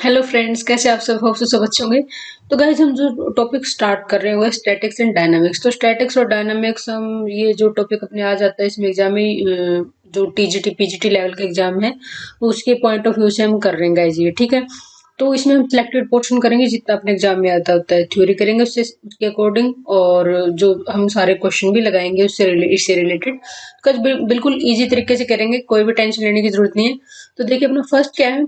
Hello friends, कैसे आप सब होप से सब अच्छे होंगे। तो गाइज हम जो टॉपिक स्टार्ट कर रहे हैं वो है स्टैटिक्स एंड डायनामिक्स। तो स्टैटिक्स और डायनामिक्स हम ये जो टॉपिक अपने आ जाता है इसमें एग्जाम में जो टीजीटी पीजीटी लेवल का एग्जाम है उसके पॉइंट ऑफ व्यू से हम कर रहे हैं गाइज ये, ठीक है। तो इसमें हम सिलेक्टेड पोर्शन करेंगे जितना अपने एग्जाम में आता होता है, थ्योरी करेंगे उसके अकॉर्डिंग, और जो हम सारे क्वेश्चन भी लगाएंगे इससे रिलेटेड बिल्कुल ईजी तरीके से करेंगे, कोई भी टेंशन लेने की जरूरत नहीं है। तो देखिए अपना फर्स्ट क्या है,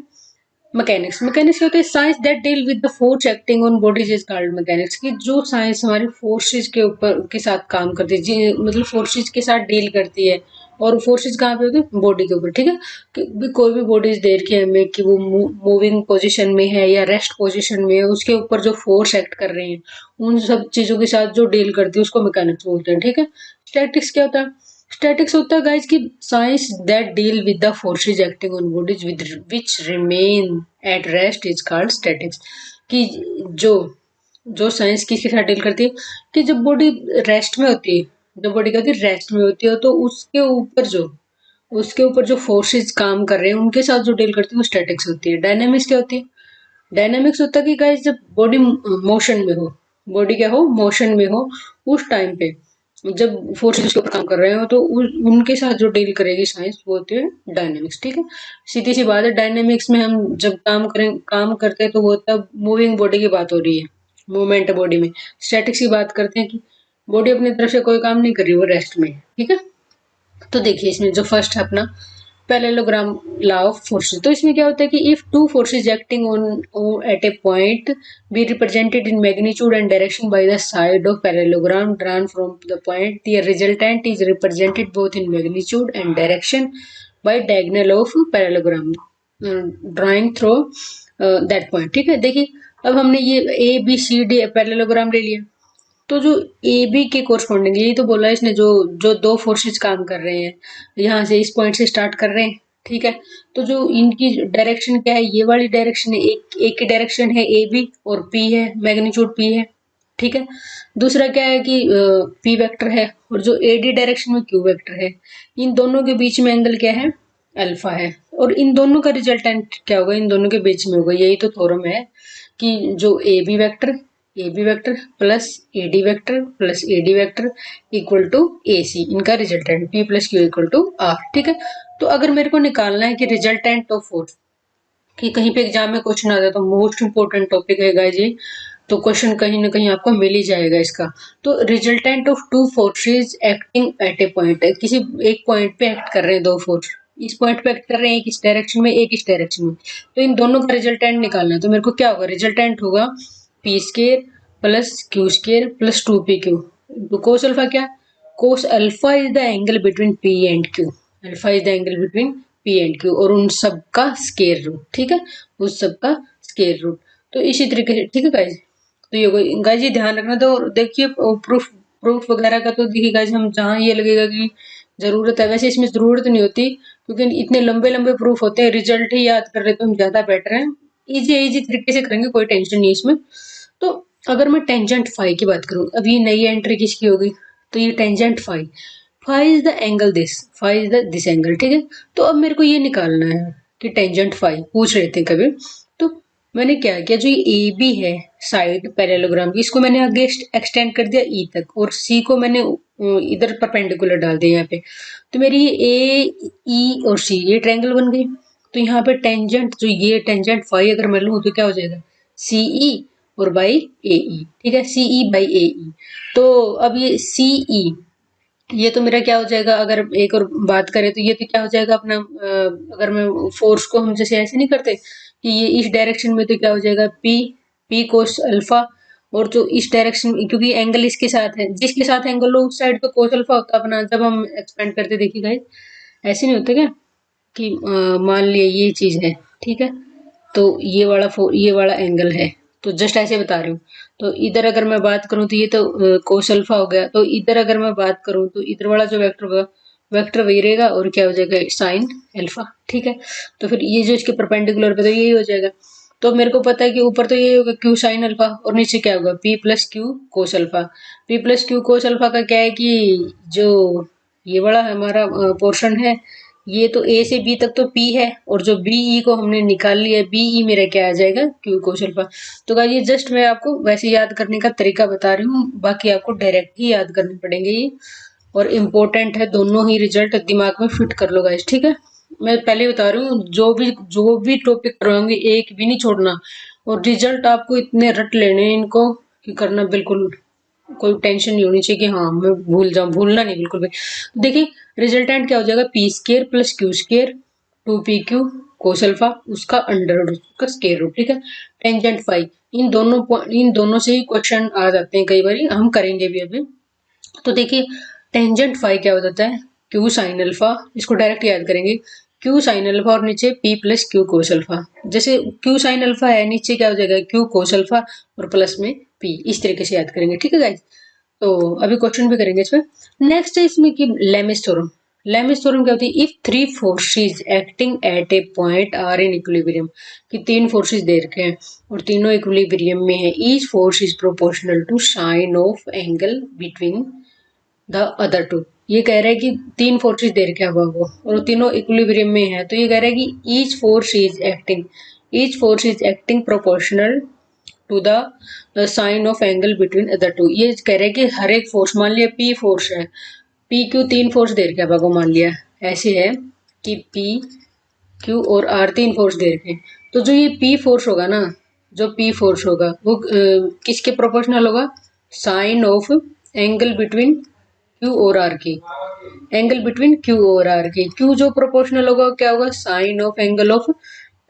मैकेनिक्स। मैकेनिक्स क्या होता है? Science that deal with the force acting on bodies is called mechanics. की जो साइंस हमारी फोर्सेज के ऊपर के साथ काम करती है, जी मतलब फोर्सेज के साथ डील करती है। और फोर्सेज कहाँ पे होती है? बॉडी के ऊपर, ठीक है। कि भी कोई भी बॉडीज देख के हमें कि वो मूविंग पोजीशन में है या रेस्ट पोजीशन में है, उसके ऊपर जो फोर्स एक्ट कर रहे हैं उन सब चीजों के साथ जो डील करती है उसको मैकेनिक्स बोलते हैं, ठीक है। स्टैटिक्स क्या होता है? स्टैटिक्स होता है गाइज की science that deal with the forces acting on bodies with which remain at rest is called statics. कि जो जो साइंस किसके साथ डील करती है कि जब बॉडी रेस्ट में होती है, जब बॉडी क्या होती है? रेस्ट में होती है, तो उसके ऊपर जो फोर्सेज काम कर रहे हैं उनके साथ जो डील करती है वो स्टैटिक्स होती है। डायनेमिक्स क्या होती है? डायनेमिक्स होता है कि गाइस जब बॉडी मोशन में हो, बॉडी क्या हो? मोशन में हो, उस टाइम पे जब फोर्सेस के ऊपर काम कर रहे हो तो उनके साथ जो डील करेगी साइंस वो होती है डायनेमिक्स, ठीक है। सीधी सी बात है, डायनेमिक्स में हम जब काम करते हैं तो वो तब मूविंग बॉडी की बात हो रही है, मूवमेंट बॉडी में। स्टैटिक्स की बात करते हैं कि बॉडी अपनी तरफ से कोई काम नहीं कर रही, वो रेस्ट में, ठीक है। तो देखिए इसमें जो फर्स्ट है अपना पैरेललोग्राम लॉ ऑफ फोर्सेस। तो इसमें क्या होता है कि if two forces acting on at a point be represented in magnitude and direction by the side of parallelogram drawn from the point, the resultant is represented both in magnitude and direction by diagonal of parallelogram drawing through that point, ठीक है। देखिए अब हमने ये A B C D parallelogram ले लिया, तो जो ए बी के कोरस्पॉन्डिंग, यही तो बोला है इसने, जो जो दो फोर्सेस काम कर रहे हैं, यहाँ से इस पॉइंट से स्टार्ट कर रहे हैं, ठीक है। तो जो इनकी डायरेक्शन क्या है? ये वाली डायरेक्शन है, एक की डायरेक्शन है ए बी और पी है, मैग्नीट्यूड पी है, ठीक है। दूसरा क्या है कि पी वेक्टर है, और जो ए डी डायरेक्शन में क्यू वेक्टर है। इन दोनों के बीच में एंगल क्या है? अल्फा है। और इन दोनों का रिजल्टेंट क्या होगा? इन दोनों के बीच में होगा, यही तो थ्योरम है कि जो A B vector plus A D vector equal to A C, इनका resultant P plus Q equal to R, ठीक है। तो अगर मेरे को निकालना है कि रिजल्टेंट ऑफ फोर्स, कि कहीं पे एग्जाम में क्वेश्चन आ जाता है, मोस्ट इंपोर्टेंट टॉपिक है गाइस ये, तो क्वेश्चन कहीं ना कहीं आपको मिल ही जाएगा इसका। तो resultant of two forces acting at a point है, किसी एक पॉइंट पे एक्ट कर रहे हैं दो फोर्स, इस पॉइंट पे एक्ट कर रहे हैं, एक इस डायरेक्शन में एक इस डायरेक्शन में। तो इन दोनों का रिजल्टेंट निकालना है, तो मेरे को क्या होगा? रिजल्टेंट होगा P square plus Q square plus two P Q. Cos alpha क्या? Cos alpha is the angle between P and Q. Alpha is the angle between P and Q, और उन सब का स्केयर रूट, ठीक है, उस सब का स्केयर रूट। तो इसी तरीके से, ठीक है गाइज। तो ये गाइज ये ध्यान रखना। तो देखिए प्रूफ प्रूफ वगैरह का तो देखिए गाइज, हम जहाँ ये लगेगा कि जरूरत है, वैसे इसमें जरूरत नहीं होती क्योंकि इतने लंबे लंबे प्रूफ होते हैं, रिजल्ट ही याद कर रहे तो हम ज्यादा बेटर है। इजी इजी तरीके से करेंगे, कोई टेंशन नहीं इसमें। तो अगर मैं टेंजेंट फाई की बात करूं, अब ये नई एंट्री किसकी होगी? तो ये tangent phi, phi is the angle this, phi is the this angle, ठीक है। तो अब मेरे को ये निकालना है कि टेंजेंट फाई पूछ रहे थे कभी। तो मैंने क्या किया, जो ये ए बी है साइड पैरेललोग्राम की, इसको मैंने आगे एक्सटेंड कर दिया ई तक, और सी को मैंने इधर परपेंडिकुलर डाल दिया यहाँ पे। तो मेरी ये ए ई और सी ये ट्रायंगल बन गई। तो यहाँ पे टेंजेंट, जो ये टेंजेंट फाई अगर मैं लूँ तो क्या हो जाएगा? सी ई और बाई ए ई, ठीक है, सी ई बाई ए ई। तो अब ये सी ई, ये तो मेरा क्या हो जाएगा? अगर एक और बात करें तो ये तो क्या हो जाएगा अपना, अगर मैं फोर्स को हम जैसे ऐसे नहीं करते कि ये इस डायरेक्शन में, तो क्या हो जाएगा? P P cos alpha. और जो इस डायरेक्शन, क्योंकि एंगल इसके साथ है, जिसके साथ एंगल हो उस साइड पे कोस अल्फा होता है अपना। जब हम एक्सपेंड करते देखिए गाइस, ऐसे नहीं होता क्या कि मान लिया ये चीज है, ठीक है, तो ये वाला एंगल है, तो जस्ट ऐसे बता रही हूँ। तो इधर अगर मैं बात करूँ तो ये तो कोस अल्फा हो गया, तो इधर अगर मैं बात करूँ तो इधर वाला जो वेक्टर होगा, वेक्टर वही रहेगा, और क्या हो जाएगा? साइन अल्फा, ठीक है। तो फिर ये जो इसके परपेंडिकुलर पे, तो यही हो जाएगा। तो मेरे को पता है कि ऊपर तो ये होगा क्यू साइन अल्फा, और नीचे क्या होगा? P plus Q cos alpha. P plus Q cos alpha का क्या है कि जो ये बड़ा हमारा पोर्शन है, ये तो ए से बी तक तो पी है, और जो बी ई को हमने निकाल लिया, बी ई मेरा क्या आ जाएगा, क्यू कौशलफा। तो गाइस ये जस्ट मैं आपको वैसे याद करने का तरीका बता रही हूँ, बाकी आपको डायरेक्ट ही याद करने पड़ेंगे ये, और इम्पोर्टेंट है दोनों ही रिजल्ट, दिमाग में फिट कर लो गाइस, ठीक है। मैं पहले बता रही हूँ, जो भी टॉपिक करवाऊंगी एक भी नहीं छोड़ना, और रिजल्ट आपको इतने रट लेने हैं इनको कि करना बिल्कुल कोई टेंशन नहीं होनी चाहिए कि हाँ मैं भूल जाऊं, भूलना नहीं बिल्कुल भी। देखिए रिजल्टेंट क्या हो जाएगा, P square plus Q square two P Q cos alpha, उसका अंडर रूट, उसका स्केयर रूट, ठीक है। टेंजेंट फाइव, इन दोनों से ही क्वेश्चन आ जाते हैं कई बार, हम करेंगे भी अभी। तो देखिए टेंजेंट फाइव क्या हो जाता है, क्यू साइन अल्फा, इसको डायरेक्ट याद करेंगे, क्यू साइन अल्फा और नीचे P plus Q cos alpha. जैसे क्यू साइन अल्फा है, नीचे क्या हो जाएगा, क्यू कोस अल्फा और प्लस में पी, इस तरीके से याद करेंगे, ठीक है गाइज। तो अभी क्वेश्चन भी करेंगे इसमें। नेक्स्ट है इसमें कि लेमिस थ्योरम। लेमिस थ्योरम क्या होती है, if three forces acting at a point are in equilibrium, कि तीन फोर्सेस दे रखे हैं और तीनों इक्विलिब्रियम में है, each force is proportional to sine of angle between the other two. ये कह रहा है कि तीन फोर्सेस दे रखे हैं वो, और तीनों इक्विलिब्रियम में है, तो ये कह रहा है कि each force is acting proportional to the sine of angle between other two. ये कह रहे हैं कि हर एक फोर्स, मान लिया पी फोर्स है, पी क्यू तीन फोर्स दे रखे हैं, मान लिया ऐसे है कि पी क्यू और आर तीन फोर्स दे रखे हैं। तो जो ये पी फोर्स होगा ना, जो पी फोर्स होगा वो किसके प्रोपोर्शनल होगा, sine of angle between Q और आर की, एंगल बिटवीन क्यू और आर की। क्यू जो प्रोपोर्शनल होगा क्या होगा, sine of angle of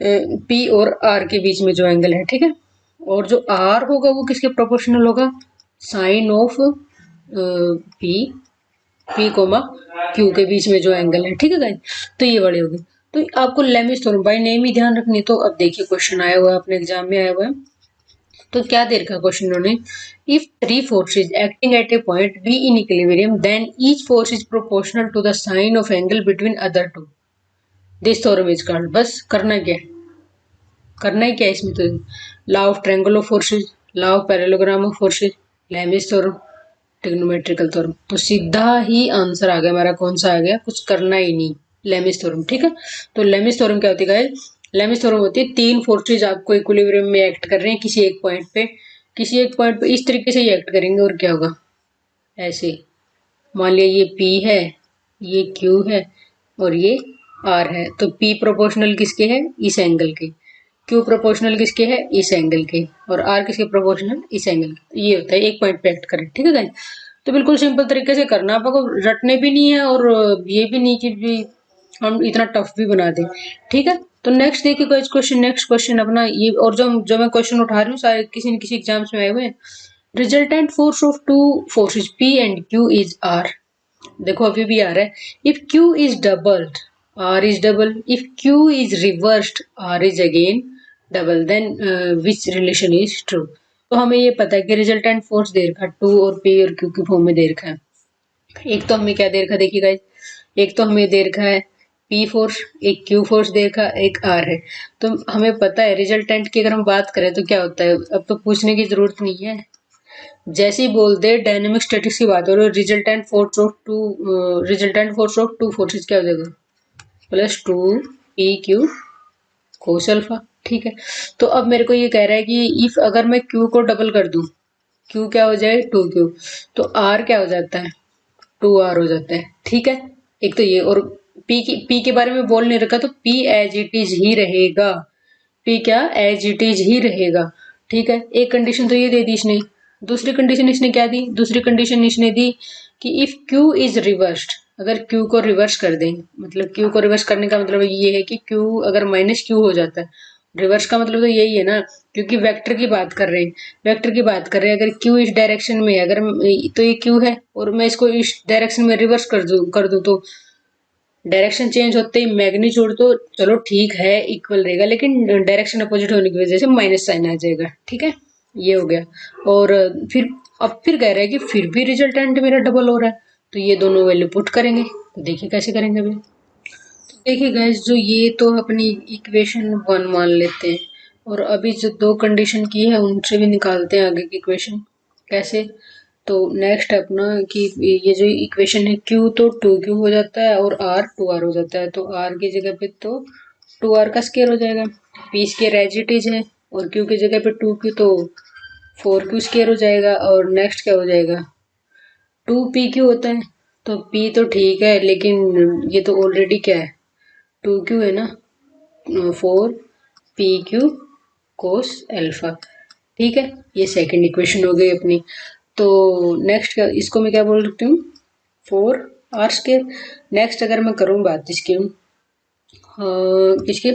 P और आर के बीच में जो एंगल है, ठीक है। और जो आर होगा वो किसके प्रोपोर्शनल होगा, sine of P, P comma Q के बीच में जो एंगल है, ठीक है गाइस। तो ये बड़े हो गए। तो आपको लेमिस थ्योरम बाय नेम ही ध्यान रखनी। तो अब देखिए क्वेश्चन आया हुआ है अपने एग्जाम में आया हुआ है, तो क्या दे रखा क्वेश्चन उन्होंने, if three forces acting at a point be in equilibrium then each force is proportional to the sine of angle between other two, this theorem is called. बस करना क्या है, करना ही क्या है इसमें, तो law of triangle of forces, law of parallelogram of forces, Lami's theorem, trigonometrical theorem. तो सीधा ही आंसर आ गया हमारा, कौन सा आ गया, कुछ करना ही नहीं, लेमिस थ्योरम, ठीक है। तो लेमिस थ्योरम क्या होती है गाइस, लेमिस थ्योरम होती है तीन फोर्सेज आपको इक्विलिब्रियम में एक्ट कर रहे हैं किसी एक पॉइंट पे, किसी एक पॉइंट पे इस तरीके से ही एक्ट करेंगे, और क्या होगा ऐसे, मान लिया ये P है, ये Q है और ये R है, तो P प्रोपोर्शनल किसके है, इस एंगल के, Q प्रोपोर्शनल किसके है, इस एंगल के, और R किसके प्रोपोर्शनल, इस एंगल के। ये होता है एक पॉइंट पे एक्ट करें, ठीक है गाइस। तो बिल्कुल सिंपल तरीके से करना, आपको रटने भी नहीं है और ये भी नहीं कि भी हम इतना टफ भी बना दें, ठीक है। तो नेक्स्ट देखिए क्वेश्चन, नेक्स्ट क्वेश्चन अपना ये, और जो मैं क्वेश्चन उठा रही हूँ सारे किसी न किसी एग्जाम्स में आए हुए हैं। Resultant force of two forces P and Q is R। देखो अभी भी आ रहा है, if Q is doubled R is double, if Q is reversed R is again double, then which relation is true. तो हमें ये पता है कि रिजल्टेंट फोर्स दे रखा 2 और P और Q की फॉर्म में दे रखा है। एक तो हमें क्या दे रखा, देखिए गाइस, एक तो हमें दे रखा है P फोर्स, एक Q फोर्स दे रखा, एक R है। तो हमें पता है रिजल्टेंट की अगर हम बात करें तो क्या होता है, अब तो पूछने की जरूरत नहीं है, जैसे ही बोल दे डायनेमिक स्टैटिक्स की बात हो रही है, resultant force of two forces क्या हो जाएगा, plus two P Q cos alpha, ठीक है। तो अब मेरे को ये कह रहा है कि इफ अगर मैं क्यू को डबल कर दूं, क्यू क्या हो जाए, टू क्यू, तो आर क्या हो जाता है, टू आर हो जाता है, ठीक है। एक तो ये, और पी के बारे में बोल नहीं रखा, तो पी एज इट इज ही रहेगा, पी क्या एज इट इज ही रहेगा, ठीक है। एक कंडीशन तो ये दे दी इसने, दूसरी कंडीशन इसने क्या दी, दूसरी कंडीशन इसने दी कि इफ Q इज रिवर्स्ड, अगर Q को रिवर्स कर दें, मतलब Q को रिवर्स करने का मतलब ये है कि Q अगर माइनस Q हो जाता है, रिवर्स का मतलब तो यही है ना, क्योंकि वेक्टर की बात कर रहे हैं, वेक्टर की बात कर रहे हैं, अगर Q इस डायरेक्शन में है, अगर तो ये Q है और मैं इसको इस डायरेक्शन में रिवर्स कर दूं तो डायरेक्शन चेंज होते ही मैग्नीट्यूड तो चलो ठीक है इक्वल रहेगा, लेकिन डायरेक्शन अपोजिट होने की वजह से माइनस साइन आ जाएगा, ठीक है। ये हो गया। और फिर अब फिर कह रहा है कि फिर भी रिजल्टेंट मेरा डबल हो रहा है, तो ये दोनों वैल्यू पुट करेंगे, तो देखिए कैसे करेंगे अभी। तो देखिए गाइस, जो ये तो अपनी इक्वेशन 1 मान लेते हैं, और अभी जो दो कंडीशन की है उनसे भी निकालते हैं आगे की इक्वेशन, कैसे, तो नेक्स्ट है अपना कि ये जो इक्वेशन है Q तो 2Q हो जाता है और R 2R हो जाता है, तो R की जगह पे तो 2R का स्केयर हो जाएगा। P square as it is है और Q की जगह पे 2Q तो 4Q स्केयर हो जाएगा। और नेक्स्ट क्या हो जाएगा, 2PQ होता है, तो P तो ठीक है लेकिन ये तो ऑलरेडी क्या है 2Q है ना, 4PQ कोस अल्फा। ठीक है, ये सेकंड इक्वेशन हो गई अपनी। तो नेक्स्ट क्या, इसको मैं क्या बोल सकती हूँ, 4R स्केयर। नेक्स्ट अगर मैं करूँ बात इसकी इसके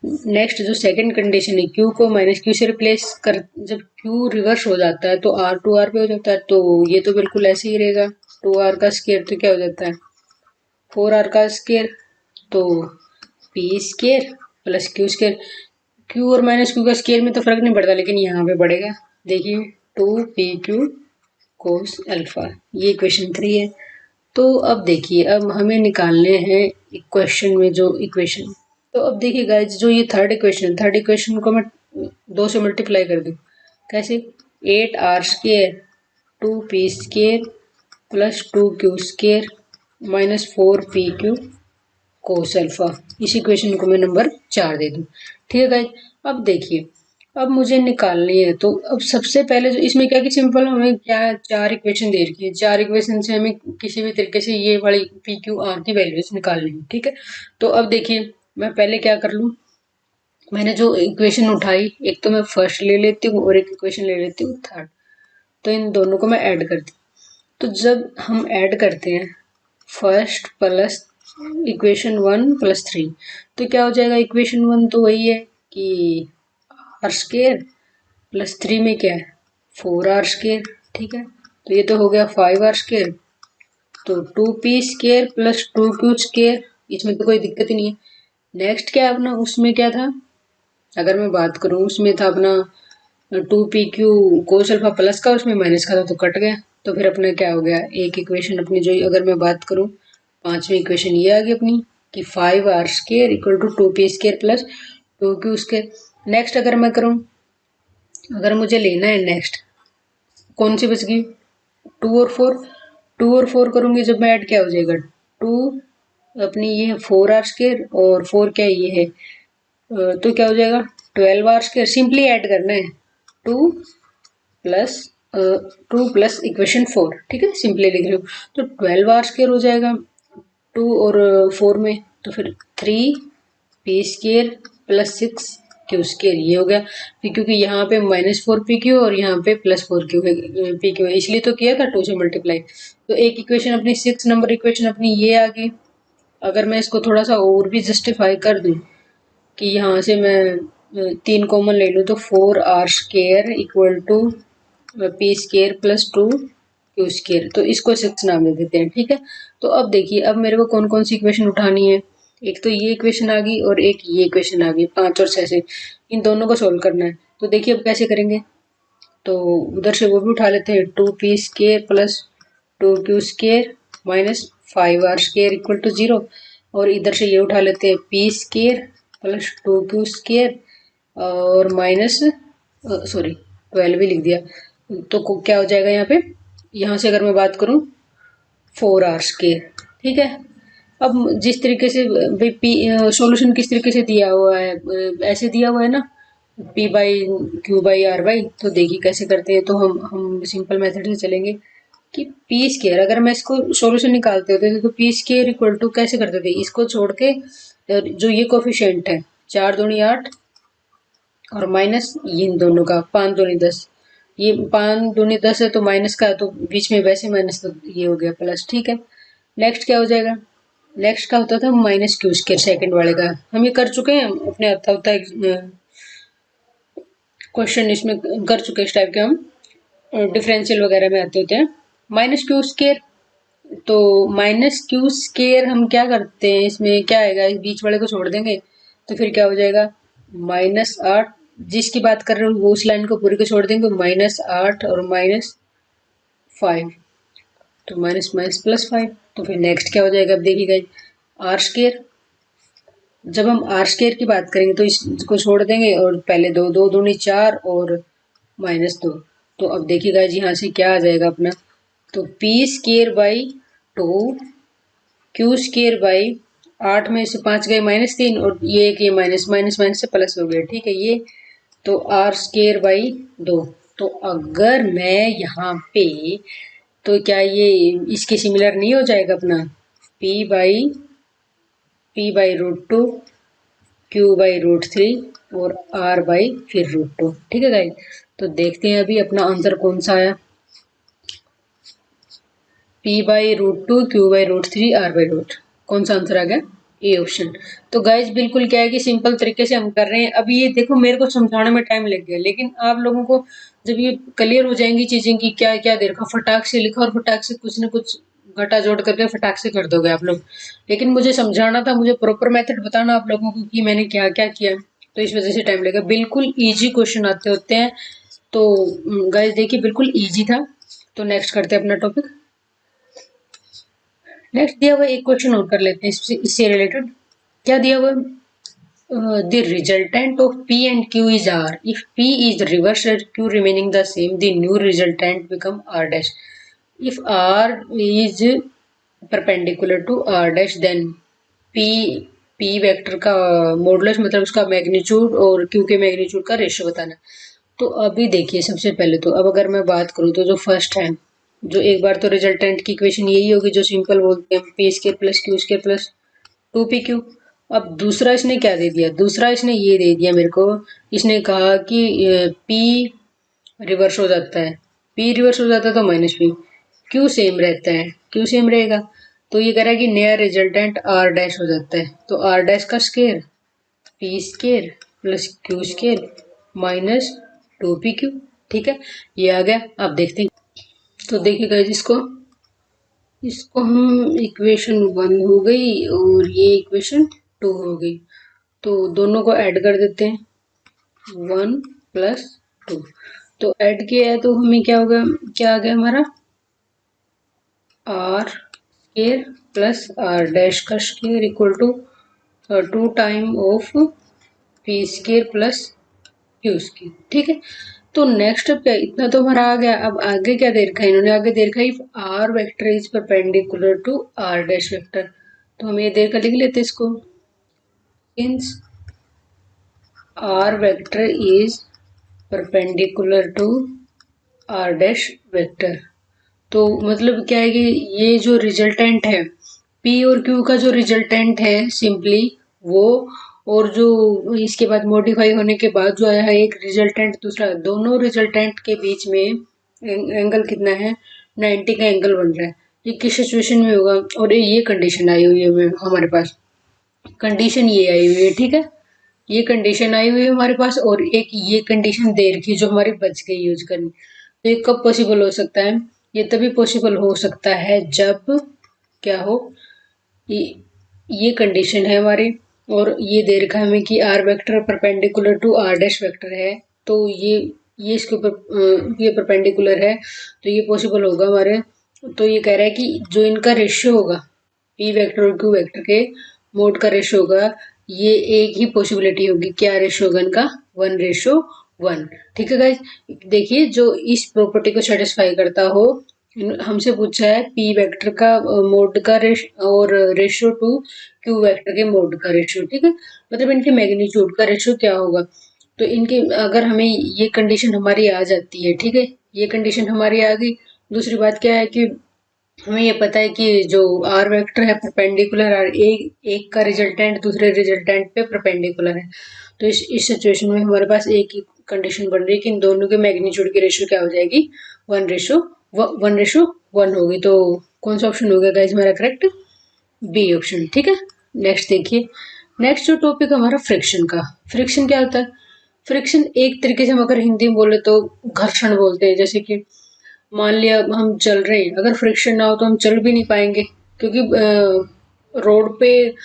नेक्स्ट जो सेकंड कंडीशन है, Q को माइनस क्यू से रिप्लेस कर, जब Q रिवर्स हो जाता है तो R 2R पे हो जाता है, तो ये तो बिल्कुल ऐसे ही रहेगा। 2R का स्केयर तो क्या हो जाता है 4R का स्केयर, तो P square plus Q square. Q और माइनस Q का स्केयर में तो फर्क नहीं पड़ता, लेकिन यहाँ पे बढ़ेगा। देखिए 2PQ कोस अल्फा, ये इक्वेशन 3 है। तो अब देखिए, अब हमें निकालने हैं इक्वेशन में जो इक्वेशन, तो अब देखिए गाइस, जो ये थर्ड इक्वेशन को मैं 2 से मल्टीप्लाई कर दूं, कैसे, 8R square 2P square plus 2Q square minus 4PQ cos alpha, इस इक्वेशन को मैं नंबर 4 दे दूं। ठीक है गाइस, अब देखिए, अब मुझे निकालनी है, तो अब सबसे पहले जो इसमें क्या कि सिंपल हमें क्या 4 इक्वेशन दे रखी है, 4 इक्वेशन से हमें किसी भी तरीके से ये वाली PQR की वैल्यूज निकालनी है। ठीक है, तो अब देखिए मैं पहले क्या कर लूँ, मैंने जो इक्वेशन उठाई, एक तो मैं फर्स्ट ले लेती हूँ और एक इक्वेशन ले लेती हूँ थर्ड, तो इन दोनों को मैं ऐड करती हूँ। तो जब हम ऐड करते हैं फर्स्ट प्लस इक्वेशन 1 प्लस 3, तो क्या हो जाएगा, इक्वेशन 1 तो वही है कि R स्केयर प्लस 3 में क्या है 4R स्केयर। ठीक है, तो ये तो हो गया 5R स्केयर, तो 2P square plus 2Q square, इसमें तो कोई दिक्कत ही नहीं है। नेक्स्ट क्या है अपना, उसमें क्या था, अगर मैं बात करूं उसमें था अपना 2PQ कोस अल्फा प्लस का, उसमें माइनस का था तो कट गया, तो फिर अपना क्या हो गया, एक इक्वेशन अपनी जो, अगर मैं बात करूं पांचवी इक्वेशन ये आ गई अपनी कि 5R square equal to 2P square plus 2Q square. Next अगर मैं करूं, अगर मुझे लेना है नेक्स्ट, कौन सी बच गई, 2 और 4, 2 और 4 करूंगी जब मैं ऐड, क्या हो जाएगा 2 अपनी ये 4R स्केयर और 4 क्या ये है, तो क्या हो जाएगा 12R स्केयर। सिंपली ऐड करना है 2 प्लस 2 प्लस इक्वेशन 4। ठीक है, सिंपली लिख रही हूँ, तो 12R स्केयर हो जाएगा 2 और 4 में, तो फिर 3P square plus 6Q square, ये हो गया। फिर क्योंकि यहाँ पे -4PQ और यहाँ पे +4PQ है, इसलिए तो किया था 2 से मल्टीप्लाई। तो एक इक्वेशन अपनी 6 नंबर इक्वेशन अपनी ये आ गई। अगर मैं इसको थोड़ा सा और भी जस्टिफाई कर दूं कि यहाँ से मैं 3 कॉमन ले लूँ, तो 4R square equal to P square plus 2Q square, तो इसको 6 नाम दे देते हैं। ठीक है, तो अब देखिए, अब मेरे को कौन कौन सी इक्वेशन उठानी है, एक तो ये इक्वेशन आ गई और एक ये इक्वेशन आ गई, 5 और 6 से इन दोनों को सोल्व करना है। तो देखिए अब कैसे करेंगे, तो उधर से वो भी उठा लेते हैं, 2P square plus 2Q square minus 5R square equal to 0, और इधर से ये उठा लेते हैं P square plus 2Q square और माइनस, सॉरी 12 भी लिख दिया, तो क्या हो जाएगा यहाँ पे, यहाँ से अगर मैं बात करूँ 4R स्केयर। ठीक है, अब जिस तरीके से सॉल्यूशन किस तरीके से दिया हुआ है, ऐसे दिया हुआ है ना P/Q/R बाई, तो देखिए कैसे करते हैं, तो हम सिंपल मेथड से चलेंगे कि P स्केयर, अगर मैं इसको सॉल्यूशन निकालते होते थे तो P स्केयर इक्वल टू कैसे करते थे, इसको छोड़ के जो ये कोफिशिएंट है 4 दूनी 8 और माइनस इन दोनों का 5 दूनी 10, ये 5 दूनी 10 है तो माइनस का, तो बीच में वैसे माइनस, तो ये हो गया प्लस। ठीक है, नेक्स्ट क्या हो जाएगा, नेक्स्ट का होता था -Q स्केयर, सेकंड वाले का हम ये कर चुके हैं, अपने आता होता है क्वेश्चन इसमें कर चुके हैं इस टाइप के हम, डिफरेंशियल वगैरह में आते होते हैं। -Q स्केयर, तो -Q स्केयर हम क्या करते हैं, इसमें क्या आएगा, इस बीच वाले को छोड़ देंगे, तो फिर क्या हो जाएगा -8, जिसकी बात कर रहे हो वो उस लाइन को पूरी को छोड़ देंगे, -8 और -5, तो माइनस माइनस +5, तो फिर नेक्स्ट क्या हो जाएगा, अब देखिएगा R स्केयर, जब हम R स्केयर की बात करेंगे तो इसको छोड़ देंगे और पहले 2 2 दूनी 4 और -2, तो अब देखिए गाइस यहाँ से क्या आ जाएगा अपना, तो P square by 2 Q square by 8 में से 5 गए -3 और ये एक ये माइनस माइनस माइनस से प्लस हो गया, ठीक है ये। तो आर स्केयर बाई 2। तो अगर मैं यहाँ पे, तो क्या ये इसके सिमिलर नहीं हो जाएगा अपना, p बाई √2 q/√3 और r/ फिर √2, ठीक है गाइस। तो देखते हैं अभी अपना आंसर कौन सा आया, p/√2 q/√3 r/√, कौन सा आंसर आ गया, ए ऑप्शन। तो गाइज बिल्कुल क्या है कि सिंपल तरीके से हम कर रहे हैं। अभी ये देखो मेरे को समझाने में टाइम लग गया, लेकिन आप लोगों को जब ये क्लियर हो जाएंगी चीजें कि क्या क्या दे रखा, फटाक से लिखा और फटाक से कुछ न कुछ घटा जोड़ करके फटाक से कर दोगे आप लोग। लेकिन मुझे समझाना था, मुझे प्रॉपर मेथड बताना आप लोगों को कि मैंने क्या क्या किया, तो इस वजह से टाइम लगेगा। बिल्कुल ईजी क्वेश्चन आते होते हैं। तो गाइज देखिए बिल्कुल ईजी था। तो नेक्स्ट करते हैं अपना टॉपिक। नेक्स्ट दिया हुआ एक क्वेश्चन और कर लेते हैं इससे रिलेटेड। क्या दिया हुआ, the resultant of P and Q is R. If P is reversed, Q remaining the same, the new resultant become R dash. If R is perpendicular to R dash, then P vector का modulus मतलब उसका magnitude और Q के magnitude का ratio बताना। तो अभी देखिए सबसे पहले तो अब अगर मैं बात करूँ तो जो फर्स्ट है, जो एक बार तो रिजल्टेंट की इक्वेशन यही होगी जो सिंपल बोलते हैं, P square plus Q square plus 2pq। अब दूसरा इसने क्या दे दिया, दूसरा इसने ये दे दिया मेरे को, इसने कहा कि p रिवर्स हो जाता है, p रिवर्स हो जाता है तो -p, q सेम रहता है, q सेम रहेगा। तो ये कह रहा है कि नया रिजल्टेंट r डैश हो जाता है, तो r डैश का square p square plus q square minus 2pq, ठीक है ये आ गया। अब देखते हैं, तो देखिएगा इसको, इसको हम इक्वेशन 1 हो गई और ये इक्वेशन 2 हो गई। तो दोनों को ऐड कर देते हैं, 1 + 2। तो ऐड किया है तो हमें क्या होगा, क्या आ गया हमारा, r square plus r dash का square equal to 2 time of p square plus q square, ठीक है। तो नेक्स्ट क्या, इतना तो हमारा आ गया। अब आगे क्या दे रखा है इन्होंने, आगे दे रखा है if r vector is perpendicular to r dash vector. तो हम ये देर का लिख लेते इसको, since r vector is perpendicular to r dash vector. तो मतलब क्या है कि ये जो रिजल्टेंट है p और q का, जो रिजल्टेंट है सिंपली वो, और जो इसके बाद मॉडिफाई होने के बाद जो आया है एक रिजल्टेंट दूसरा, दोनों रिजल्टेंट के बीच में एंगल कितना है, 90 का एंगल बन रहा है। ये किस सिचुएशन में होगा, और ये कंडीशन आई हुई है हमारे पास, कंडीशन ये आई हुई है, ठीक है ये कंडीशन आई हुई है हमारे पास, और एक ये कंडीशन दे रखी है जो हमारी बच गई यूज करनी। तो ये कब पॉसिबल हो सकता है, ये तभी पॉसिबल हो सकता है जब क्या हो, ये कंडीशन है हमारी, और ये दे रखा है हमें कि r vector perpendicular to r dash vector है। तो ये इसके ऊपर ये परपेंडिकुलर है, तो ये पॉसिबल होगा हमारे। तो ये कह रहा है कि जो इनका रेशियो होगा, p वेक्टर और q वेक्टर के मोड का रेशियो होगा, ये एक ही पॉसिबिलिटी होगी, क्या रेशियो होगा इनका, 1:1, ठीक है गाइज। देखिए जो इस प्रॉपर्टी को सेटिस्फाई करता हो, हमसे पूछा है पी वेक्टर का मोड का और रेशियो टू क्यू वेक्टर के मोड का रेशियो, ठीक है मतलब इनके मैग्नीट्यूड का रेशियो क्या होगा। तो इनके अगर हमें ये कंडीशन हमारी आ जाती है, ठीक है ये कंडीशन हमारी आ गई। दूसरी बात क्या है कि हमें ये पता है कि जो आर वेक्टर है परपेंडिकुलर आर, एक का रिजल्टेंट दूसरे रिजल्टेंट पे परपेंडिकुलर है। तो इस सिचुएशन में हमारे पास एक ही कंडीशन बन रही है कि इन दोनों के मैग्नीट्यूड की रेशियो क्या हो जाएगी, 1:1 होगी। तो कौन सा ऑप्शन हो गया गाइज हमारा करेक्ट, बी ऑप्शन, ठीक है। नेक्स्ट देखिए, नेक्स्ट जो टॉपिक हमारा फ्रिक्शन का। फ्रिक्शन क्या होता है, फ्रिक्शन एक तरीके से हम अगर हिंदी में बोले तो घर्षण बोलते हैं। जैसे कि मान लिया हम चल रहे हैं, अगर फ्रिक्शन ना हो तो हम चल भी नहीं पाएंगे, क्योंकि रोड पे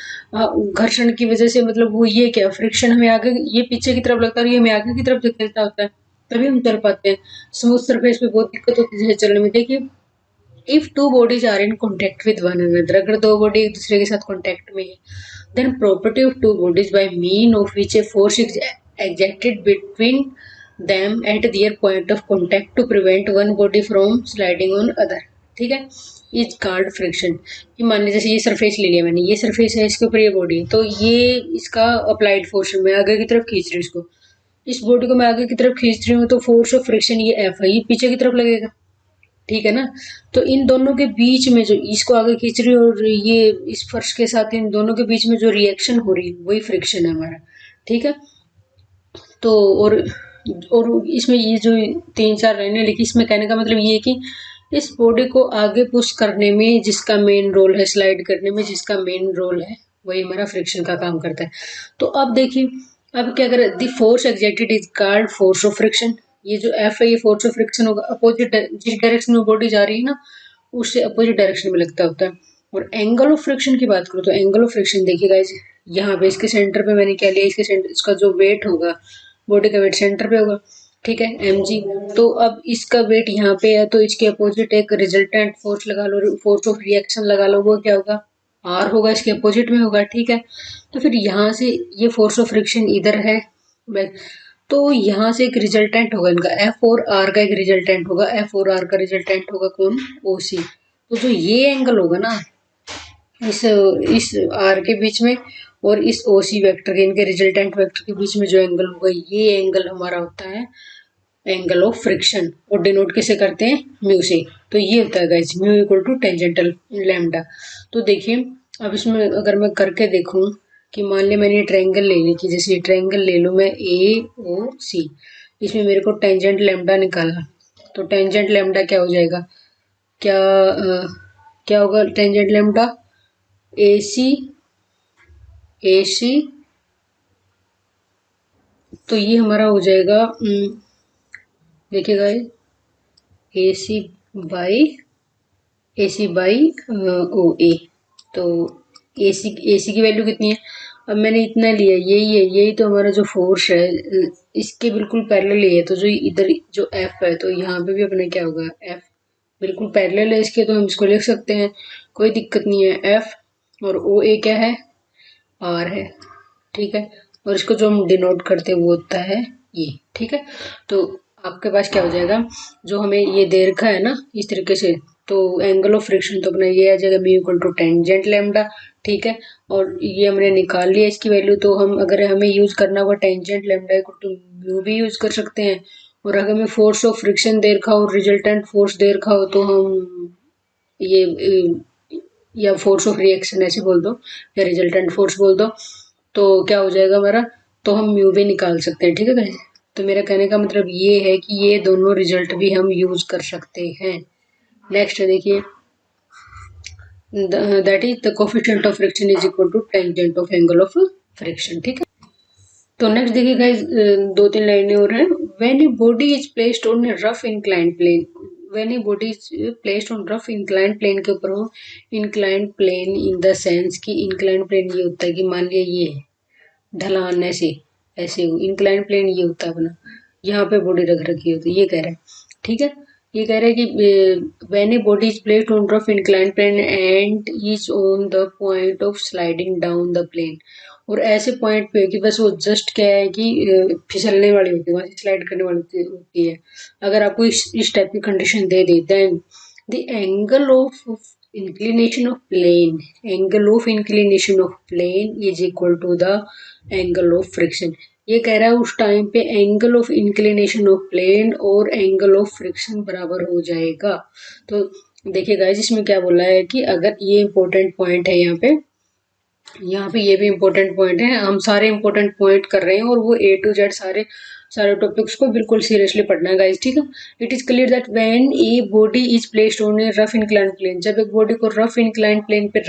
घर्षण की वजह से मतलब वो ये क्या, फ्रिक्शन हमें आगे, ये पीछे की तरफ लगता है और ये हमें आगे की तरफ धकेलता होता है, तभी हम चल पाते हैं। स्मूथ सरफेस पे बहुत दिक्कत होती है चलने में। देखिए if two bodies are in contact with one another, अगर दो बॉडी एक दूसरे के साथ कॉन्टेक्ट में है, then property of two bodies by mean of which a force is exerted between them at their point of contact to prevent one body from sliding on other. ठीक है, इज कॉल्ड फ्रिक्शन। कि मान लीजिए जैसे ये surface ले लिया मैंने, ये सरफेस है, इसके ऊपर ये बॉडी है, तो ये इसका अप्लाइड फोर्स मैं आगे की तरफ खींच रही हूँ इसको, इस बॉडी को मैं आगे की तरफ खींच रही हूँ, तो फोर्स ऑफ फ्रिक्शन ये एफ है, ये पीछे की तरफ लगेगा। ठीक है ना, तो इन दोनों के बीच में जो इसको आगे खींच रही है और ये इस फर्श के साथ इन दोनों के बीच में जो रिएक्शन हो रही है वही फ्रिक्शन है हमारा। ठीक है, तो और इसमें ये जो 3-4 लाइनें लिखी, इसमें कहने का मतलब ये है कि इस बॉडी को आगे पुश करने में जिसका मेन रोल है, स्लाइड करने में जिसका मेन रोल है, वही हमारा फ्रिक्शन का काम करता है। तो अब देखिए, अब क्या करें, the force exerted is called force of friction. ये जो एफ है ये फोर्स ऑफ फ्रिक्शन होगा, अपोजिट जिस डायरेक्शन में बॉडी जा रही है ना उससे अपोजिट डायरेक्शन में लगता होता है। और एंगल ऑफ फ्रिक्शन की बात करूँ तो एंगल ऑफ फ्रिक्शन देखिए गाइस, यहाँ पे इसके सेंटर पे मैंने क्या लिया, इसके सेंटर, इसका जो वेट होगा, बॉडी का वेट सेंटर पे होगा। ठीक है, mg। तो अब इसका वेट यहाँ पे है, तो इसके अपोजिट एक रिजल्टेंट फोर्स लगा लो, फोर्स ऑफ रिएक्शन लगा लो, वो क्या होगा, r होगा, इसके अपोजिट में होगा। ठीक है, तो फिर यहाँ से ये फोर्स ऑफ फ्रिक्शन इधर है, तो यहाँ से एक रिजल्टेंट होगा इनका, एफ और आर का एक रिजल्टेंट होगा, एफ और आर का रिजल्टेंट होगा कौन, ओ सी। तो जो ये एंगल होगा ना इस आर के बीच में और इस ओ सी वैक्टर के, इनके रिजल्टेंट वैक्टर के बीच में जो एंगल होगा, ये एंगल हमारा होता है एंगल ऑफ फ्रिक्शन, और डिनोट किसे करते हैं, म्यू से। तो ये होता है guys mu equal to tangential lambda. तो देखिए अब इसमें अगर मैं करके देखूं कि मान लिया मैंने ट्रायंगल ले ली, कि जैसे ट्रायंगल ले लूँ मैं ए ओ सी, इसमें मेरे को टेंजेंट लैम्डा निकालना, तो टेंजेंट लैम्डा क्या हो जाएगा, क्या क्या होगा टेंजेंट लैम्डा, ए सी, तो ये हमारा हो जाएगा, देखिएगा ए सी बाई ओ ए। तो ए सी की वैल्यू कितनी है, अब मैंने इतना लिया, यही तो हमारा जो फोर्स है इसके बिल्कुल पैरेलल ही है, तो जो इधर जो एफ है, तो यहाँ पे भी अपने क्या होगा, एफ बिल्कुल पैरेलल है इसके, तो हम इसको लिख सकते हैं, कोई दिक्कत नहीं है। एफ और ओ ए क्या है, आर है। ठीक है, और इसको जो हम डिनोट करते हैं वो होता है ये। ठीक है, तो आपके पास क्या हो जाएगा, जो हमें ये दे रखा है ना इस तरीके से, तो एंगल ऑफ फ्रिक्शन तो अपना ये आ जाएगा mu equal to tangent lambda. ठीक है, और ये हमने निकाल लिया इसकी वैल्यू, तो हम अगर हमें यूज करना होगा tangent lambda equal to mu भी यूज कर सकते हैं, और अगर हमें फोर्स ऑफ फ्रिक्शन दे रखा हो, रिजल्टेंट फोर्स दे रखा हो, तो हम ये या फोर्स ऑफ रिएक्शन ऐसे बोल दो, या रिजल्टेंट फोर्स बोल दो, तो क्या हो जाएगा हमारा, तो हम म्यू भी निकाल सकते हैं। ठीक है गाइस, तो मेरा कहने का मतलब ये है कि ये दोनों रिजल्ट भी हम यूज कर सकते हैं। नेक्स्ट देखिए, that is the coefficient of friction is equal to tangent of angle of friction. ठीक है, तो नेक्स्ट देखिए गाइस, 2-3 लाइनें और हैं। When a body is placed on a rough inclined plane, when a body is placed on rough inclined plane के ऊपर हो, inclined plane in the sense कि इंक्लाइंड प्लेन ये होता है कि मान लिया ये है ढलान, ऐसे ऐसे इंक्लाइंड प्लेन ये होता है अपना, यहाँ पे बॉडी रख रखी होती है, ये कह रहा है। ठीक है, ये कह रहा है कि when a body is placed on rough inclined plane and is on the point of sliding down the plane, और ऐसे पॉइंट पे कि बस वो जस्ट क्या है कि फिसलने वाली होती है, वहाँ से स्लाइड करने वाली होती है। अगर आपको इस टाइप की कंडीशन दे दी, then the angle of inclination of plane, angle of inclination of plane is equal to the angle of friction. ये कह रहा है उस टाइम पे angle of inclination of plane और एंगल ऑफ फ्रिक्शन बराबर हो जाएगा। तो देखिए गाइस, इसमें क्या बोला है कि अगर ये इंपॉर्टेंट पॉइंट है, यहाँ पे ये भी इंपॉर्टेंट पॉइंट है, हम सारे इंपॉर्टेंट पॉइंट कर रहे हैं, और वो ए टू जेड सारे सारे टॉपिक्स को बिल्कुल सीरियसली पढ़ना है गाइस। ठीक है, it is clear that when a body is placed on a rough inclined plane, जब एक बॉडी को रफ इंक्लाइंड प्लेन पे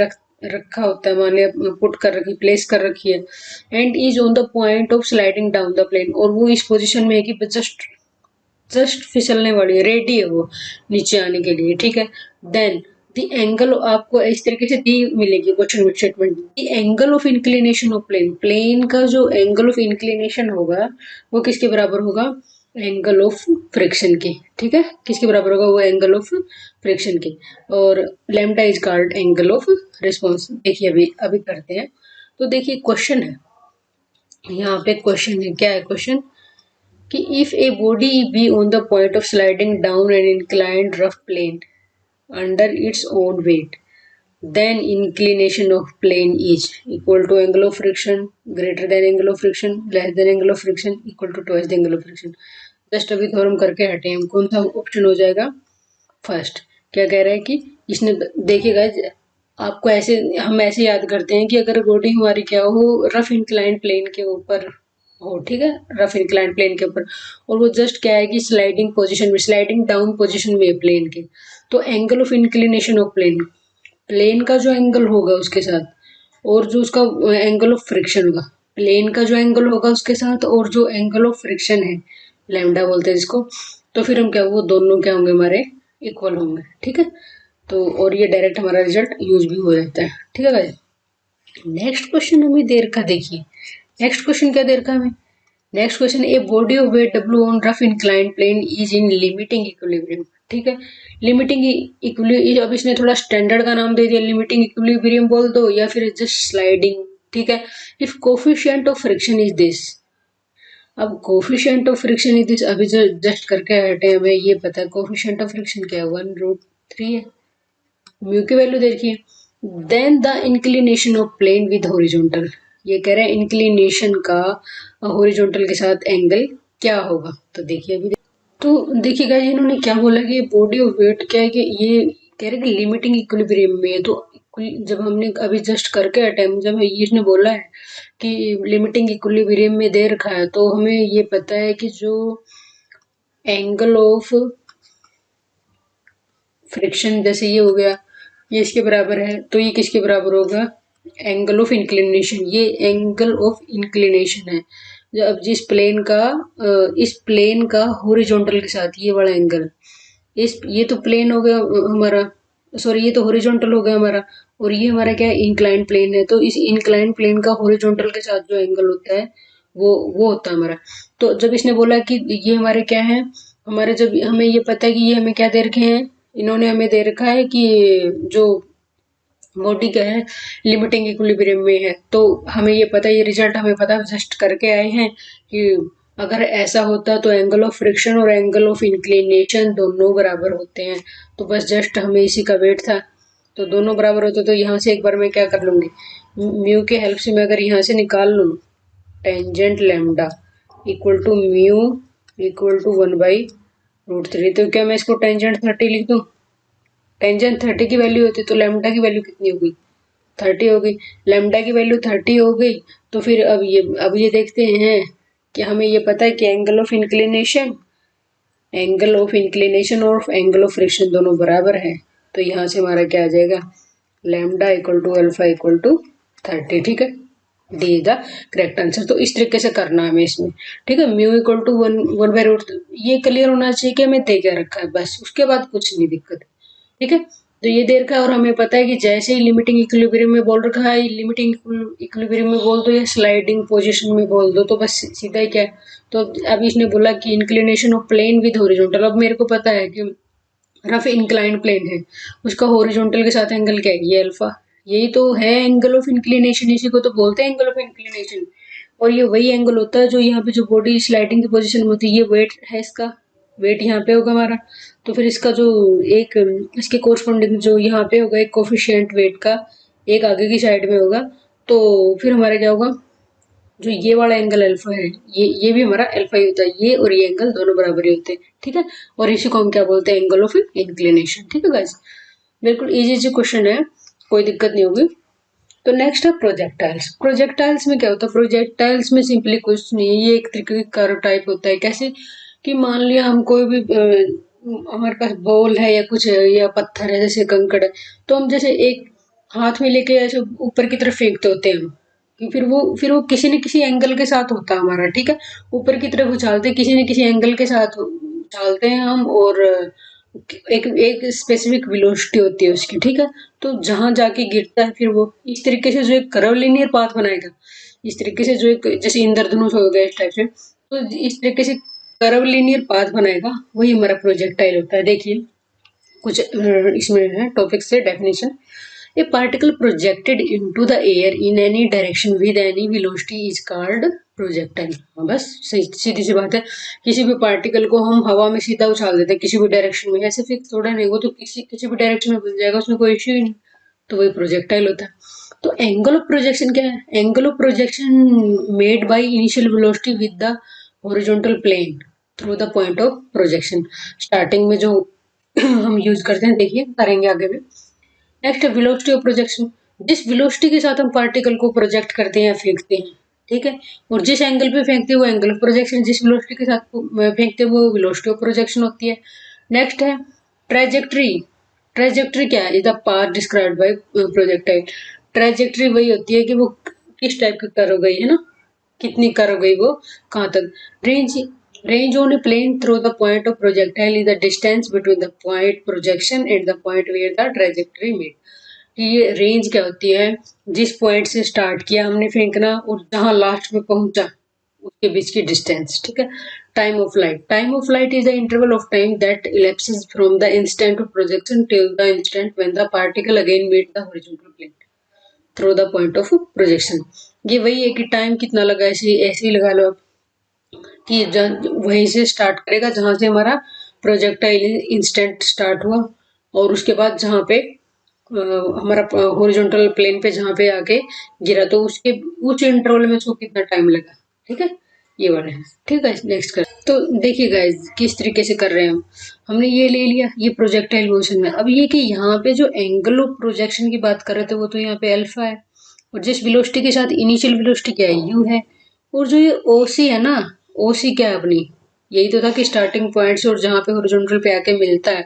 रखा होता है, मान लिया पुट कर रखी, प्लेस कर रखी है, and is on the point of sliding down the plane, और वो इस पोजिशन में है कि जस्ट फिसलने वाली है, रेडी है वो नीचे आने के लिए। ठीक है, देन द एंगल, आपको इस तरीके से दी मिलेगी question with statement, the angle of inclination of plane, plane का जो एंगल ऑफ इंक्लिनेशन होगा वो किसके बराबर होगा, एंगल ऑफ फ्रिक्शन के। ठीक है, किसके बराबर होगा, वो एंगल ऑफ फ्रिक्शन के, और lambda is called angle of response. देखिए अभी करते हैं, तो देखिए क्वेश्चन है, यहाँ पे क्वेश्चन है, क्या है क्वेश्चन, कि if a body be on the point of sliding down an inclined rough plane under its own weight, then inclination of plane is equal to angle of friction, greater than angle of friction, less than angle of friction, equal to twice the angle of friction। Just अभी theorem करके हटे हम, कौन सा option हो जाएगा? First. क्या कह रहा है कि इसने, देखिएगा आपको ऐसे, हम ऐसे याद करते हैं कि अगर बॉडी हमारी क्या हो, रफ इंक्लाइंड प्लेन के ऊपर हो, ठीक है, रफ इंक्लाइंड प्लेन के ऊपर, और वो जस्ट क्या है कि स्लाइडिंग पोजीशन में, स्लाइडिंग डाउन पोजीशन में है प्लेन के, तो angle of inclination of plane, plane का जो एंगल होगा उसके साथ, और जो उसका एंगल ऑफ फ्रिक्शन होगा, प्लेन का जो एंगल होगा उसके साथ और जो एंगल ऑफ फ्रिक्शन है, लैम्डा बोलते हैं इसको, तो फिर हम क्या, वो दोनों क्या होंगे हमारे, इक्वल होंगे, ठीक है। तो और ये डायरेक्ट हमारा रिजल्ट यूज भी हो जाता है, ठीक है गाइस। नेक्स्ट क्वेश्चन हमें दे रखा, देखिए नेक्स्ट क्वेश्चन क्या दे रखा हमें। Next question, a body of weight W on rough inclined plane is in limiting equilibrium, ठीक है। लिमिटिंग इक्विलिब्रियम, अब इसने थोड़ा स्टैंडर्ड का नाम दे दिया, लिमिटिंग इक्विलिब्रियम बोल दो या फिर जस्ट स्लाइडिंग, ठीक है। If coefficient of friction is this, अब coefficient of friction is this, अभी जो जस्ट करके हटे हमें ये पता है कोफिशिएंट ऑफ फ्रिक्शन क्या है, 1√3 है। म्यू की वैल्यू देखिए, then the inclination of plane with horizontal, ये कह रहे हैं इंक्लिनेशन का हॉरिजॉन्टल के साथ एंगल क्या होगा। तो देखिए अभी, तो देखिएगा इन्होंने क्या बोला कि बॉडी ऑफ वेट क्या है कि ये कह रहे हैं कि लिमिटिंग इक्विलिब्रियम में है। तो जब हमने अभी जस्ट करके अटेम्प्ट, जब इसने बोला है कि लिमिटिंग इक्विलिब्रियम में दे रखा है, तो हमें ये पता है कि जो एंगल ऑफ फ्रिक्शन जैसे ये हो गया, ये इसके बराबर है, तो ये किसके बराबर होगा, एंगल ऑफ इंक्लिनेशन, ये एंगल ऑफ इंक्लिनेशन है। अब जिस प्लेन का, इस प्लेन का हॉरिजॉन्टल के साथ ये वाला एंगल, इस, ये तो प्लेन हो गया हमारा, सॉरी ये तो हॉरिजॉन्टल हो गया हमारा, और ये हमारा क्या है, इंक्लाइंड प्लेन है। तो इस इंक्लाइंड प्लेन का हॉरिजॉन्टल के साथ जो एंगल होता है वो होता है हमारा। तो जब इसने बोला कि ये हमारे क्या है, हमारे, जब हमें ये पता है कि ये हमें क्या दे रखे हैं, इन्होंने हमें दे रखा है कि जो बॉडी क्या है लिमिटिंग इक्विलिब्रियम में है, तो हमें ये पता है, ये रिजल्ट हमें पता है, जस्ट करके आए हैं कि अगर ऐसा होता तो एंगल ऑफ फ्रिक्शन और एंगल ऑफ इंक्लिनेशन दोनों बराबर होते हैं। तो बस जस्ट हमें इसी का वेट था, तो दोनों बराबर होते, तो यहाँ से एक बार मैं क्या कर लूंगी, म्यू के हेल्प से मैं अगर यहाँ से निकाल लूँ tangent lambda equal to mu equal to 1/√3, तो क्या मैं इसको टेंजेंट 30 लिख दूँ। टेंजेंट 30 की वैल्यू होती तो लैम्डा की वैल्यू कितनी होगी, 30 होगी। लैम्डा की वैल्यू 30 हो गई, तो फिर अब ये देखते हैं कि हमें ये पता है कि एंगल ऑफ इंक्लिनेशन और एंगल ऑफ फ्रिक्शन दोनों बराबर है। तो यहाँ से हमारा क्या आ जाएगा, lambda equal to alpha equal to 30, ठीक है। D is the correct answer. तो इस तरीके से करना है हमें इसमें, ठीक है। म्यू इक्वल टू 1/√, ये क्लियर होना चाहिए कि हमें दे क्या रखा है, बस उसके बाद कुछ नहीं दिक्कत, ठीक है। तो ये दे रखा है और हमें पता है कि जैसे ही लिमिटिंग इक्विलिब्रियम में बोल रखा है, लिमिटिंग इक्विलिब्रियम में बोल दो या स्लाइडिंग पोजीशन में बोल दो, तो बस सीधा ही क्या है। तो अभी इसने बोला कि inclination of plane with horizontal, अब मेरे को पता है कि रफ इंक्लाइंड प्लेन है, उसका हॉरिजॉन्टल के साथ एंगल क्या है, ये अल्फा, यही तो है एंगल ऑफ इंक्लिनेशन, इसी को तो बोलते हैं एंगल ऑफ इंक्लिनेशन। और ये वही एंगल होता है जो यहाँ पे जो बॉडी स्लाइडिंग की पोजीशन में होती है, ये वेट है, इसका वेट यहाँ पे होगा हमारा। तो फिर इसका जो एक, इसके कोरस्पॉन्डिंग जो यहाँ पे होगा एक कोफिशिएंट वेट का, एक आगे की साइड में होगा, तो फिर हमारा क्या होगा, जो ये वाला एंगल अल्फा है, ये भी हमारा अल्फा ही होता है, ये और ये एंगल दोनों बराबर ही होते हैं, ठीक है। और इसी को हम क्या बोलते हैं, एंगल ऑफ इंक्लिनेशन, ठीक है गाइस। बिल्कुल इजी क्वेश्चन है, कोई दिक्कत नहीं होगी। तो नेक्स्ट है प्रोजेक्टाइल्स। प्रोजेक्टाइल्स में क्या होता है, प्रोजेक्टाइल्स में सिंपली कुछ नहीं है, ये एक तरीके का कर्व टाइप होता है। कैसे कि मान लिया हम कोई भी हमारे पास बॉल है या कुछ है या पत्थर है, जैसे कंकड़ है, तो हम जैसे एक हाथ में लेके ऐसे ऊपर की तरफ फेंकते होते हैं हम, कि फिर वो किसी न किसी एंगल के साथ होता है हमारा, ठीक है। ऊपर की तरफ उछालते किसी न किसी एंगल के साथ उछालते हैं हम, और एक स्पेसिफिक वेलोसिटी होती है उसकी, ठीक है। तो जहां जाके गिरता है फिर वो इस तरीके से जो एक कर्व लीनियर पाथ बनाएगा, इस तरीके से जो एक जैसे इंद्रधनुष हो गया इस टाइप से, तो इस तरीके से कर्व लीनियर पाथ बनाएगा, वही हमारा प्रोजेक्टाइल होता है। देखिए कुछ इसमें है टॉपिक से definition. A particle projected into the air in any direction with any velocity is called projectile. बस सीधी सी बात है। किसी भी पार्टिकल को हम हवा में सीधा उछाल देते हैं किसी भी डायरेक्शन में, ऐसे फिक्स थोड़ा नहीं, वो तो किसी भी डायरेक्शन में बन जाएगा, उसमें कोई इश्यू ही नहीं। तो वही प्रोजेक्टाइल होता है। तो एंगल ऑफ प्रोजेक्शन क्या है? Angle of projection made by initial velocity with the horizontal plane through the point of projection. Starting में जो हम यूज करते हैं, देखिए करेंगे आगे भी। नेक्स्ट है वेलोसिटी ऑफ प्रोजेक्शन। जिस वेलोसिटी के साथ हम पार्टिकल को प्रोजेक्ट करते हैं या फेंकते हैं, ठीक है, और जिस एंगल पे फेंकते हैं वो एंगल ऑफ प्रोजेक्शन, जिस वेलोसिटी के साथ फेंकते हैं वो वेलोसिटी ऑफ प्रोजेक्शन होती है। नेक्स्ट है ट्रेजेक्ट्री। ट्रेजेक्ट्री क्या है? Is the path described bye projectile. Trajectory वही होती है कि वो किस टाइप की कर्व गई है ना, कितनी कर्व गई वो, कहाँ तक। Range range on a plane through the point of projectile is the distance between the point projection and the point where the trajectory made। ये रेंज क्या होती है? जिस पॉइंट से स्टार्ट किया हमने फेंकना और जहां लास्ट में पहुंचा उसके बीच की डिस्टेंस, ठीक है। Time of light. Time of light is the interval of time that elapses from the instant of projection till the instant when the particle again meet the horizontal plane through the point of projection। ये वही है कि time कितना लगा, ऐसे ऐसे ही लगा लो आप कि वहीं से स्टार्ट करेगा जहां से हमारा प्रोजेक्टाइल इंस्टेंट स्टार्ट हुआ, और उसके बाद जहां पे हमारा हॉरिजॉन्टल प्लेन पे जहां पे आके गिरा, तो उसके उस इंटरवल में उसको कितना टाइम लगा, ठीक है, ये वाला है। ठीक है, नेक्स्ट कर। तो देखिए गाइस किस तरीके से कर रहे हैं हम। हमने ये ले लिया, ये प्रोजेक्टाइल मोशन में। अब ये कि यहाँ पे जो एंगल ऑफ प्रोजेक्शन की बात कर रहे थे वो तो यहाँ पे अल्फा है, और जिस वेलोसिटी के साथ इनिशियल वेलोसिटी क्या है, यू है। और जो ये ओसी है ना, ओसी क्या है अपनी, यही तो था कि स्टार्टिंग पॉइंट से और जहाँ पे हॉरिजॉन्टल पे आके मिलता है,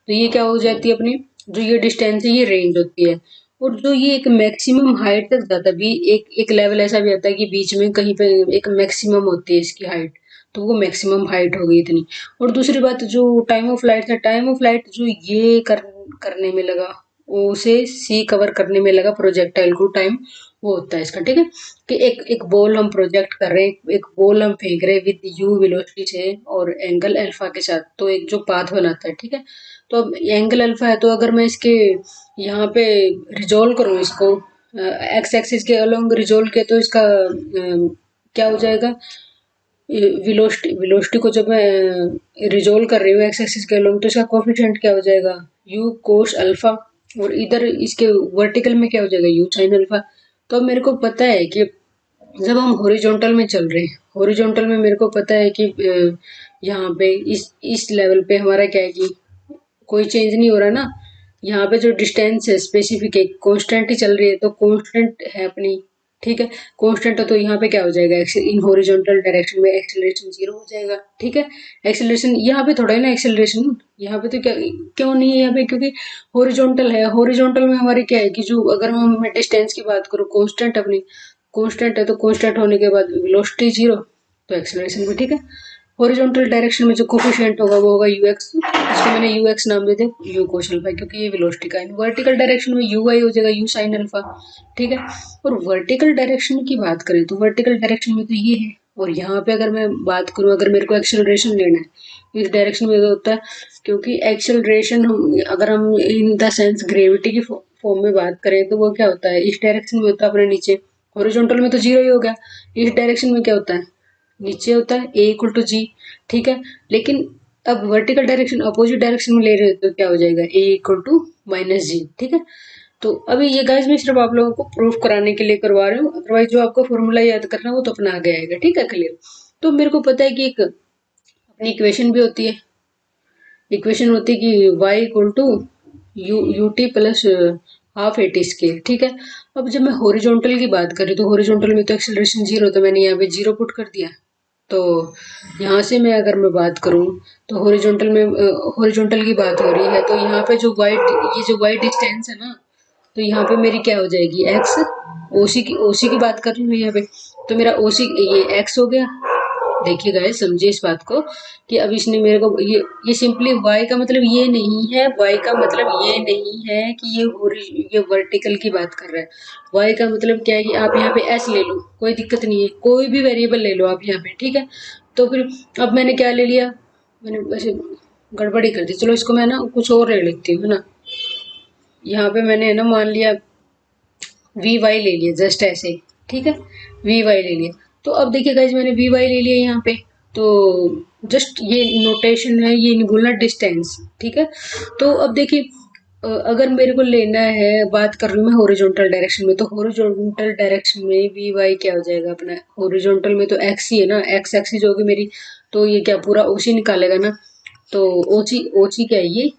तो ये क्या हो जाती है अपनी, जो ये डिस्टेंस है ये रेंज होती है। और जो ये एक मैक्सिमम हाइट तक जाता है, भी एक लेवल ऐसा भी आता है कि बीच में कहीं पे एक मैक्सिमम होती है इसकी हाइट, तो वो मैक्सिमम हाइट होगी इतनी। और दूसरी बात जो टाइम ऑफ लाइट था, टाइम ऑफ लाइट जो ये करने में लगा, ओ से सी कवर करने में लगा प्रोजेक्टाइल को टाइम, वो होता है इसका, ठीक है। कि एक एक बॉल हम प्रोजेक्ट कर रहे हैं, एक बॉल हम फेंक रहे हैं विद यू वेलोसिटी से और एंगल अल्फा के साथ, तो एक जो पाथ बनाता है, ठीक है। तो अब एंगल अल्फा है, तो अगर मैं इसके यहाँ पे रिजोल्व करूँ इसको एक्स एक्सिस के अलोंग रिजोल्व के, तो इसका क्या हो जाएगा, वेलोसिटी को जब मैं रिजोल्व कर रही हूँ एक्स एक्सिस के अलोंग, तो इसका कोफिशिएंट क्या हो जाएगा, यू कोस अल्फा, और इधर इसके वर्टिकल में क्या हो जाएगा, यू साइन अल्फा। तो अब मेरे को पता है कि जब हम हॉरिजॉन्टल में चल रहे हैं, हॉरिजॉन्टल में मेरे को पता है कि यहाँ पे इस लेवल पे हमारा क्या है कि कोई चेंज नहीं हो रहा ना, यहाँ पे जो डिस्टेंस है स्पेसिफिक है, कांस्टेंट ही चल रही है, तो कांस्टेंट है अपनी, ठीक है। कांस्टेंट है तो यहाँ पे क्या हो जाएगा, इन हॉरिजॉन्टल डायरेक्शन में एक्सेलरेशन 0 हो जाएगा, ठीक है। एक्सेलरेशन यहाँ पे थोड़ा है ना, एक्सेलरेशन यहाँ पे तो क्या क्यों नहीं है यहाँ पे, क्योंकि हॉरिजॉन्टल है। हॉरिजॉन्टल में हमारी क्या है कि जो अगर मैं डिस्टेंस की बात करूँ, कांस्टेंट अपनी कांस्टेंट है, तो कांस्टेंट होने के बाद वेलोसिटी 0, तो एक्सेलरेशन भी, ठीक है। हॉरिजॉन्टल डायरेक्शन में जो कोफिशिएंट होगा वो होगा यूएक्स, इसको मैंने यूएक्स नाम दे दिया, यू कोस अल्फा, क्योंकि ये वेलोसिटी का है। वर्टिकल डायरेक्शन में यू आई हो जाएगा, यू साइन अल्फा, ठीक है। और वर्टिकल डायरेक्शन की बात करें तो वर्टिकल डायरेक्शन में तो ये है, और यहाँ पे अगर मैं बात करूँ, अगर मेरे को एक्सेलरेशन लेना है इस डायरेक्शन में, तो होता है क्योंकि एक्सेलरेशन अगर हम इन द सेंस ग्रेविटी की फॉर्म में बात करें, तो वो क्या होता है, इस डायरेक्शन में होता है अपने नीचे, हॉरिजॉन्टल में तो 0 ही हो गया, इस डायरेक्शन में क्या होता है, नीचे होता है ए इक्वल टू जी, ठीक है। लेकिन अब वर्टिकल डायरेक्शन अपोजिट डायरेक्शन में ले रहे हो तो क्या हो जाएगा, ए इक्वल टू माइनस जी, ठीक है। तो अभी ये गाइस मैं सिर्फ आप लोगों को प्रूफ कराने के लिए करवा रही हूँ, अदरवाइज जो आपको फॉर्मूला याद करना है वो तो अपना आगे आएगा, ठीक है, क्लियर। तो मेरे को पता है कि एक अपनी इक्वेशन भी होती है, इक्वेशन होती है कि Y equal to U T plus half A T square, ठीक है। अब जब मैं हॉरिजॉन्टल की बात करी तो हॉरिजॉन्टल में तो एक्सेलरेशन 0, तो मैंने यहाँ पे 0 पुट कर दिया। तो यहाँ से मैं अगर मैं बात करूँ तो हॉरिजॉन्टल में हॉरिजॉन्टल की बात हो रही है, तो यहाँ पे जो ये जो वाइड डिस्टेंस है ना, तो यहाँ पे मेरी क्या हो जाएगी, एक्स, ओसी की बात कर रही हूँ यहाँ पे, तो मेरा ओसी ये एक्स हो गया। देखिए गाइस समझिए इस बात को कि अब इसने मेरे को ये सिंपली y का मतलब ये नहीं है, y का मतलब ये नहीं है कि ये वर्टिकल की बात कर रहा है। y का मतलब क्या है कि आप यहाँ पे s ले लो, कोई दिक्कत नहीं है, कोई भी वेरिएबल ले लो आप यहाँ पे, ठीक है। तो फिर अब मैंने क्या ले लिया, मैंने वैसे गड़बड़ी कर दी, चलो इसको मैं ना कुछ और ले लेती हूँ, है ना। यहाँ पे मैंने ना मान लिया वी वाई ले लिया, जस्ट ऐसे, ठीक है, वी वाई ले लिया। तो अब देखिए गाइज मैंने वी वाई ले लिया यहाँ पे, तो जस्ट ये नोटेशन है, ये नहीं भूलना डिस्टेंस, ठीक है। तो अब देखिए अगर मेरे को लेना है, बात कर रही हूँ मैं हॉरिजॉन्टल डायरेक्शन में, तो हॉरिजॉन्टल डायरेक्शन में वी वाई क्या हो जाएगा अपना, हॉरिजॉन्टल में तो एक्स ही है ना, एक्स एक्सिस होगी मेरी, तो ये क्या पूरा ओसी निकालेगा ना, तो ओसी ओसी क्या है ये,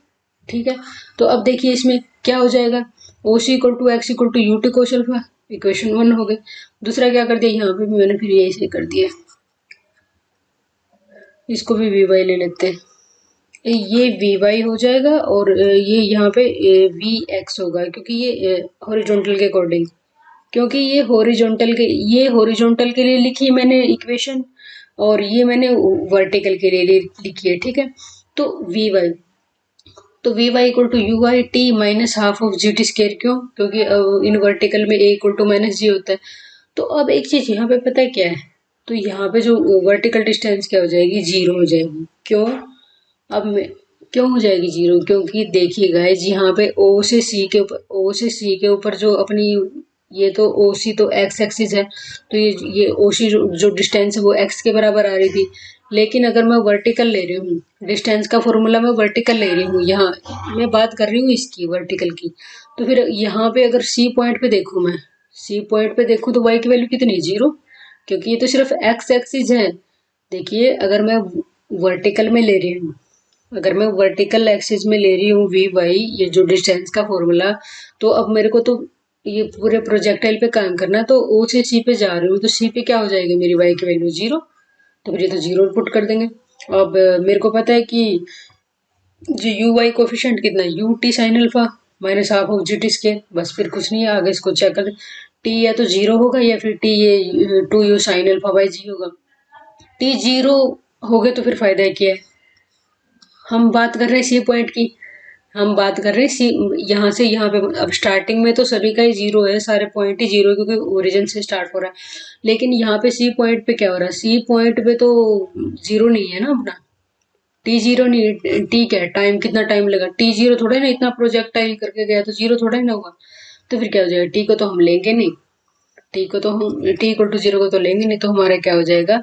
ठीक है। तो अब देखिए इसमें क्या हो जाएगा, OC equal to X equal to U T cos alpha, equation 1 हो गई। दूसरा क्या कर दिया, यहाँ पे भी मैंने फिर यही से कर दिया, इसको भी वी वाई ले लेते हैं, ये वी वाई हो जाएगा, और ये यहाँ पे वी एक्स होगा, क्योंकि ये हॉरिजॉन्टल के अकॉर्डिंग, क्योंकि ये हॉरिजॉन्टल के लिए लिखी मैंने इक्वेशन, और ये मैंने वर्टिकल के लिए लिखी है, ठीक है। तो वी वाई, तो V Y equal to U Y T minus half of G T square, क्यों, क्योंकि इन वर्टिकल में A equal to minus G होता है। तो अब एक चीज यहाँ पे पता है क्या है, तो यहाँ पे जो वर्टिकल डिस्टेंस क्या हो जाएगी, जीरो हो जाएगी, क्यों, अब मैं, क्यों हो जाएगी जीरो, क्योंकि देखिए गाइस यहाँ पे ओ से सी के ऊपर, ओ से सी के ऊपर जो अपनी, ये तो ओ सी तो एक्स एक्सिस है, तो ये ओ सी जो डिस्टेंस है वो एक्स के बराबर आ रही थी, लेकिन अगर मैं वर्टिकल ले रही हूँ, डिस्टेंस का फॉर्मूला मैं वर्टिकल ले रही हूँ, यहाँ मैं बात कर रही हूँ इसकी वर्टिकल की, तो फिर यहाँ पे अगर सी पॉइंट पे देखूँ मैं, सी पॉइंट पे देखूँ तो वाई की वैल्यू कितनी है, जीरो, क्योंकि ये तो सिर्फ एक्स एक्सिस है। देखिए अगर मैं वर्टिकल में ले रही हूँ, अगर मैं वर्टिकल एक्सिस में ले रही हूँ वी वाई, ये जो डिस्टेंस का फॉर्मूला, तो अब मेरे को तो ये पूरे प्रोजेक्टाइल पे काम करना है, तो ओ से सी पे जा रही हूँ, तो सी पे क्या हो जाएगी मेरी वाई की वैल्यू, जीरो, तो फिर ये तो जीरो पुट कर देंगे। अब मेरे को पता है कि जो यू वाई कोफिशिएंट कितना है, U T sine alpha minus half of G T square, बस फिर कुछ नहीं है, आगे इसको चेक कर, टी या तो जीरो होगा या फिर टी ये two you sine alpha by G होगा, टी जीरो हो गए तो फिर फायदा क्या है, हम बात कर रहे हैं सी पॉइंट की, हम बात कर रहे हैं सी, यहाँ से यहाँ पे, अब स्टार्टिंग में तो सभी का ही जीरो है, सारे पॉइंट ही जीरो, क्योंकि ओरिजिन से स्टार्ट हो रहा है, लेकिन यहाँ पे सी पॉइंट पे क्या हो रहा है, सी पॉइंट पे तो जीरो नहीं है ना अपना, टी जीरो नहीं, टी क्या है, टाइम, कितना टाइम लगा, टी जीरो थोड़ा ना, इतना प्रोजेक्टाइल करके गया तो जीरो थोड़ा ही ना होगा, तो फिर क्या हो जाएगा, टी को तो हम लेंगे नहीं, टी को तो हम, टी इक्वल टू जीरो को तो लेंगे नहीं, तो हमारा क्या हो जाएगा,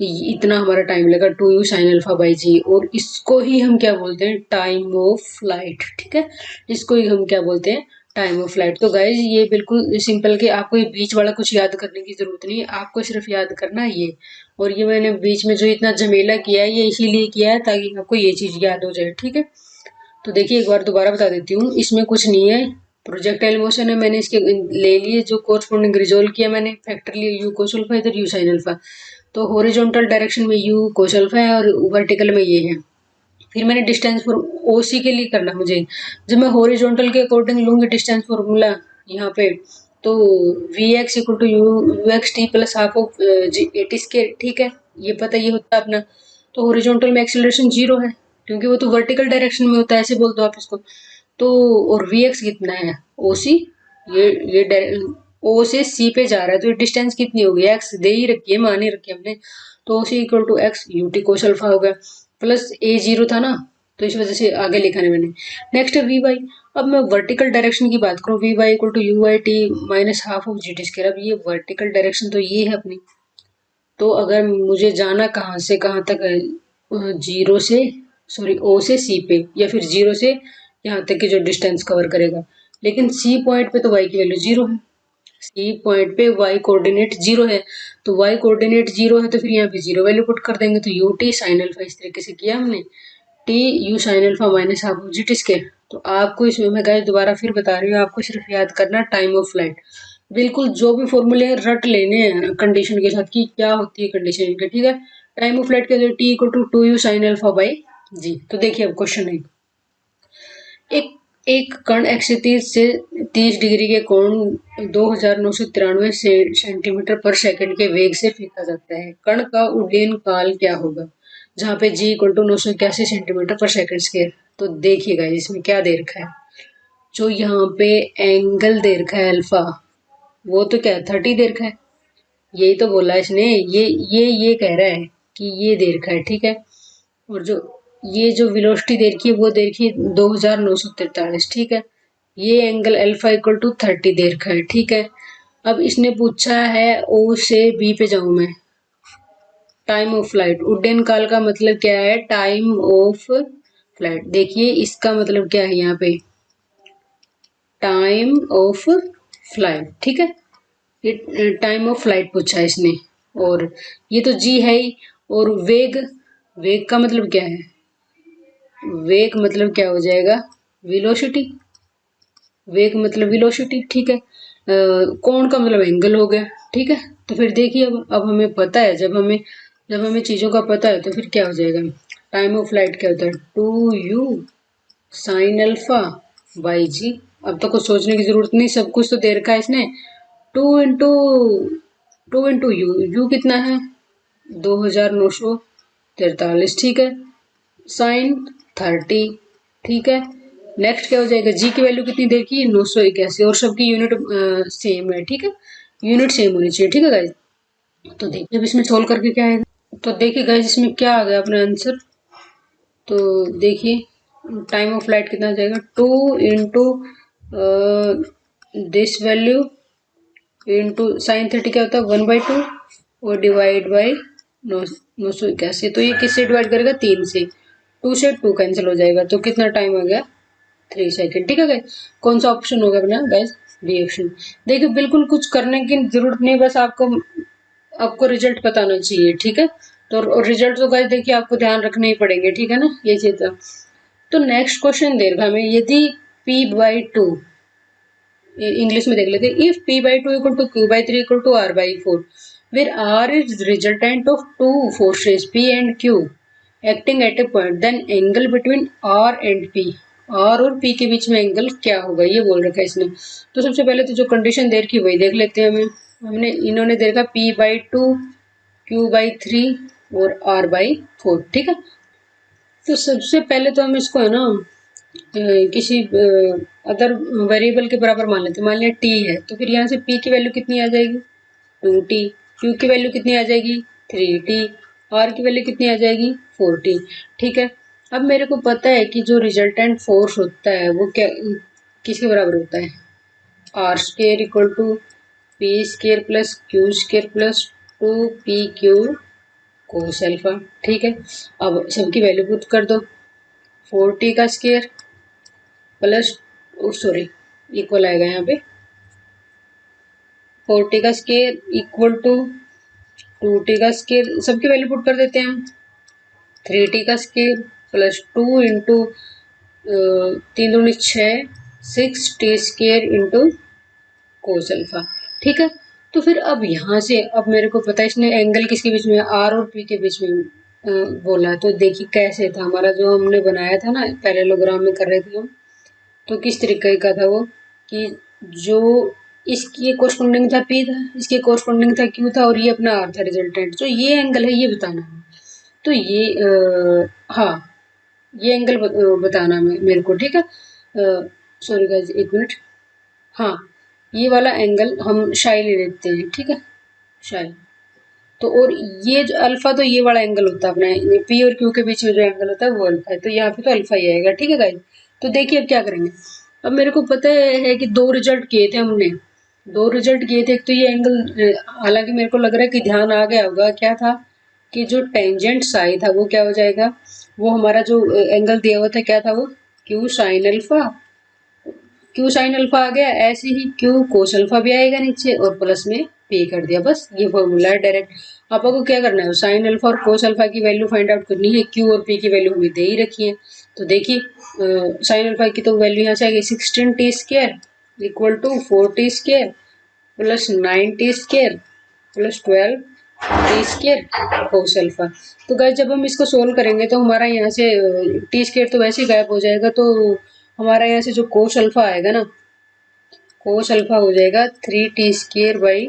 इतना हमारा टाइम लगा two you sine alpha by G, और इसको ही हम क्या बोलते हैं, टाइम ऑफ फ्लाइट, ठीक है, इसको ही हम क्या बोलते हैं, टाइम ऑफ फ्लाइट। तो गाइज ये बिल्कुल सिंपल के, आपको ये बीच वाला कुछ याद करने की जरूरत नहीं है, आपको सिर्फ याद करना है ये, और ये मैंने बीच में जो इतना झमेला किया है ये इसीलिए किया है ताकि आपको ये चीज याद हो जाए, ठीक है। तो देखिए एक बार दोबारा बता देती हूँ, इसमें कुछ नहीं है, प्रोजेक्टाइल मोशन है, मैंने इसके ले लिए जो कोरस्पोंडिंग रिजोल्व किया मैंने, फैक्टर लिए यू कोस अल्फा, इधर यू साइन अल्फा, तो हॉरिजॉन्टल डायरेक्शन में यू कोस अल्फा है और वर्टिकल में ये है। फिर मैंने डिस्टेंस फॉर ओसी के लिए करना मुझे, जब मैं हॉरिजॉन्टल के अकॉर्डिंग लूंगी डिस्टेंस फॉर्मूला यहाँ पे, तो V X equal to U X T plus half of G A T square, ठीक है, ये पता ये होता है अपना। तो हॉरिजॉन्टल में एक्सेलरेशन जीरो है, क्योंकि वो तो वर्टिकल डायरेक्शन में होता है, ऐसे बोल दो आप इसको। तो और वी एक्स कितना है, ओ सी, ये ओ से सी पे जा रहा है, तो ये डिस्टेंस कितनी होगी, एक्स दे ही रखी है, मान ही रखी है हमने, तो O C equal to X U T cos alpha हो गया, प्लस ए जीरो था ना, तो इस वजह से आगे लिखा है मैंने। नेक्स्ट है वी वाई, अब मैं वर्टिकल डायरेक्शन की बात करूँ, V Y equal to U Y T minus half of G T square, अब ये वर्टिकल डायरेक्शन तो ये है अपनी, तो अगर मुझे जाना कहाँ से कहाँ तक है, जीरो से, सॉरी ओ से सी पे, या फिर जीरो से यहाँ तक की जो डिस्टेंस कवर करेगा, लेकिन सी पॉइंट पे तो वाई की वैल्यू जीरो है, सी पॉइंट पे वाई कोऑर्डिनेट जीरो है, तो वाई कोऑर्डिनेट जीरो है तो फिर यहाँ पे जीरो वैल्यू पुट कर देंगे, तो यू टी साइन अल्फा, इस तरीके से किया हमने, T U sine alpha minus half जी टी स्क्वायर। तो आपको इसमें मैं गाइस दोबारा फिर बता रही हूँ, आपको सिर्फ याद करना टाइम ऑफ फ्लाइट, बिल्कुल जो भी फॉर्मूले रट लेने हैं कंडीशन के साथ कि क्या होती है कंडीशन इनके, ठीक है। टाइम ऑफ फ्लाइट के लिए T equal to two you sine alpha by G. तो देखिए अब क्वेश्चन है, एक एक कण 130 से 30 डिग्री के कोण 2993 सेंटीमीटर पर सेकंड के वेग से फेंका जाता है, कण का उड्डयन काल क्या होगा, जहाँ पे जी इक्वल टू 981 सेंटीमीटर पर सेकंड स्क्वायर। तो देखिएगा इसमें क्या दे रखा है, जो यहाँ पे एंगल दे रखा है अल्फा, वो तो क्या 30 दे रखा है, यही तो बोला इसने, ये कह रहा है कि ये दे रखा है, ठीक है। और जो ये जो वेलोसिटी दे रखी है वो दे रखी है 2943, ठीक है। ये एंगल अल्फा इक्वल टू 30 दे रखा है, ठीक है। अब इसने पूछा है ओ से बी पे जाऊं मैं, टाइम ऑफ फ्लाइट, उड्डयन काल का मतलब क्या है, टाइम ऑफ फ्लाइट। देखिए इसका मतलब क्या है यहाँ पे, टाइम ऑफ फ्लाइट, ठीक है। ये टाइम ऑफ फ्लाइट पूछा है इसने, और ये तो जी है ही। और वेग, वेग का मतलब क्या है, वेग मतलब क्या हो जाएगा, वेलोसिटी, वेग मतलब वेलोसिटी, ठीक है। कोण का मतलब एंगल हो गया, ठीक है। तो फिर देखिए अब हमें पता है, जब हमें चीजों का पता है तो फिर क्या हो जाएगा, टाइम ऑफ फ्लाइट क्या होता है, 2u साइन अल्फा बाई जी। अब तो कुछ सोचने की जरूरत नहीं, सब कुछ तो दे रखा है इसने। टू इंटू यू, यू कितना है 2943, ठीक है। साइन 30, ठीक है। नेक्स्ट क्या हो जाएगा, जी की वैल्यू कितनी देखी 981, और सबकी यूनिट सेम है, ठीक है। यूनिट सेम होनी चाहिए, ठीक है गाइज। तो देखिए अब इसमें सोल्व करके क्या आएगा, तो देखिए गाइज इसमें क्या आ गया अपना आंसर। तो देखिए टाइम ऑफ फ्लाइट कितना आ जाएगा, 2 दिस वैल्यू इंटू साइन 30 क्या होता है 1/2, और डिवाइड बाई 981। तो ये किससे डिवाइड करेगा, 3 से, 2 से 2 कैंसिल हो जाएगा, तो कितना टाइम आ गया 3 सेकेंड, ठीक है गाइस। कौन सा ऑप्शन होगा अपना गाइस, बी ऑप्शन। देखिए बिल्कुल कुछ करने की जरूरत नहीं, बस आपको आपको रिजल्ट बताना चाहिए, ठीक है। तो रिजल्ट तो गाइस देखिए आपको ध्यान रखने ही पड़ेंगे, ठीक है ना, ये चीज। तो नेक्स्ट क्वेश्चन दे रखा हमें, यदि p/2, इंग्लिश में देख लेते हैं, if p/2 equal to q/3 equal to r/4, where r is resultant of two forces p and q acting at a point, then angle between r and p, r और p के बीच में angle क्या होगा, ये बोल रखा है इसने। तो सबसे पहले तो जो कंडीशन दे रखी वही देख लेते हैं हमें। हमने इन्होंने दे रखा p/2, q/3 और r/4, ठीक है। तो सबसे पहले तो हम इसको है ना किसी अदर वेरिएबल के बराबर मान लेते हैं, मान लिया टी है, तो फिर यहाँ से पी की वैल्यू कितनी आ जाएगी 2t, क्यू की वैल्यू कितनी आ जाएगी 3t, आर की वैल्यू कितनी आ जाएगी 4t, ठीक है। अब मेरे को पता है कि जो रिजल्टेंट फोर्स होता है वो क्या किसके बराबर होता है, R square equal to P square plus Q square plus 2pq cos alpha, ठीक है। अब सबकी वैल्यू पुट कर दो, 4t का स्केयर प्लस, सॉरी इक्वल आएगा यहाँ पे, 4t का स्केयर इक्वल टू 2t का स्केयर, सबकी वैल्यू पुट कर देते हैं हम, 3t का square plus 2 into 3×6 6t square into cos alpha, ठीक है। तो फिर अब यहाँ से अब मेरे को पता है इसने एंगल किसके बीच में, आर और पी के बीच में बोला है। तो देखिए कैसे था हमारा जो हमने बनाया था ना, पैरेललोग्राम में कर रहे थे हम, तो किस तरीके का था वो, कि जो इसकी कोरस्पोंडिंग था पी था, इसके कोरस्पोंडिंग था क्यू था, और ये अपना आर था रिजल्टेंट, जो ये एंगल है ये बताना है। तो ये हाँ ये एंगल बताना है मेरे को, ठीक है। सॉरी गाइस एक मिनट, हाँ ये वाला एंगल हम शाई ले लेते हैं, ठीक है, शाई। तो और ये जो अल्फा, तो ये वाला एंगल होता है अपना पी और क्यू के बीच में जो एंगल होता है वो अल्फा है, तो यहाँ पे तो अल्फा ही आएगा, ठीक है गाइस। तो देखिए अब क्या करेंगे, अब मेरे को पता है कि दो रिजल्ट किए थे हमने, दो रिजल्ट किए थे। एक तो ये एंगल, हालांकि मेरे को लग रहा है कि ध्यान आ गया होगा, क्या था कि जो टेंजेंट साई था वो क्या हो जाएगा, वो हमारा जो एंगल दिया हुआ था क्या था वो Q sine alpha, Q sine alpha आ गया, ऐसे ही क्यू कोस अल्फा भी आएगा नीचे, और प्लस में पे कर दिया, बस ये फॉर्मूला है डायरेक्ट। आपको क्या करना है, साइन अल्फा और कोस अल्फा की वैल्यू फाइंड आउट करनी है, क्यू और पी की वैल्यू हमें दे ही रखी है। तो देखिए साइन अल्फा की तो वैल्यू यहाँ से आएगी 16t square equal to 4t square plus 9t square plus 12t square cos alpha. तो गाइस जब हम इसको सोल्व करेंगे तो हमारा यहाँ से टी स्क्वायर तो वैसे ही गायब हो जाएगा, तो हमारा यहाँ से जो कोस अल्फा आएगा ना, कोस अल्फा हो जाएगा 3t square by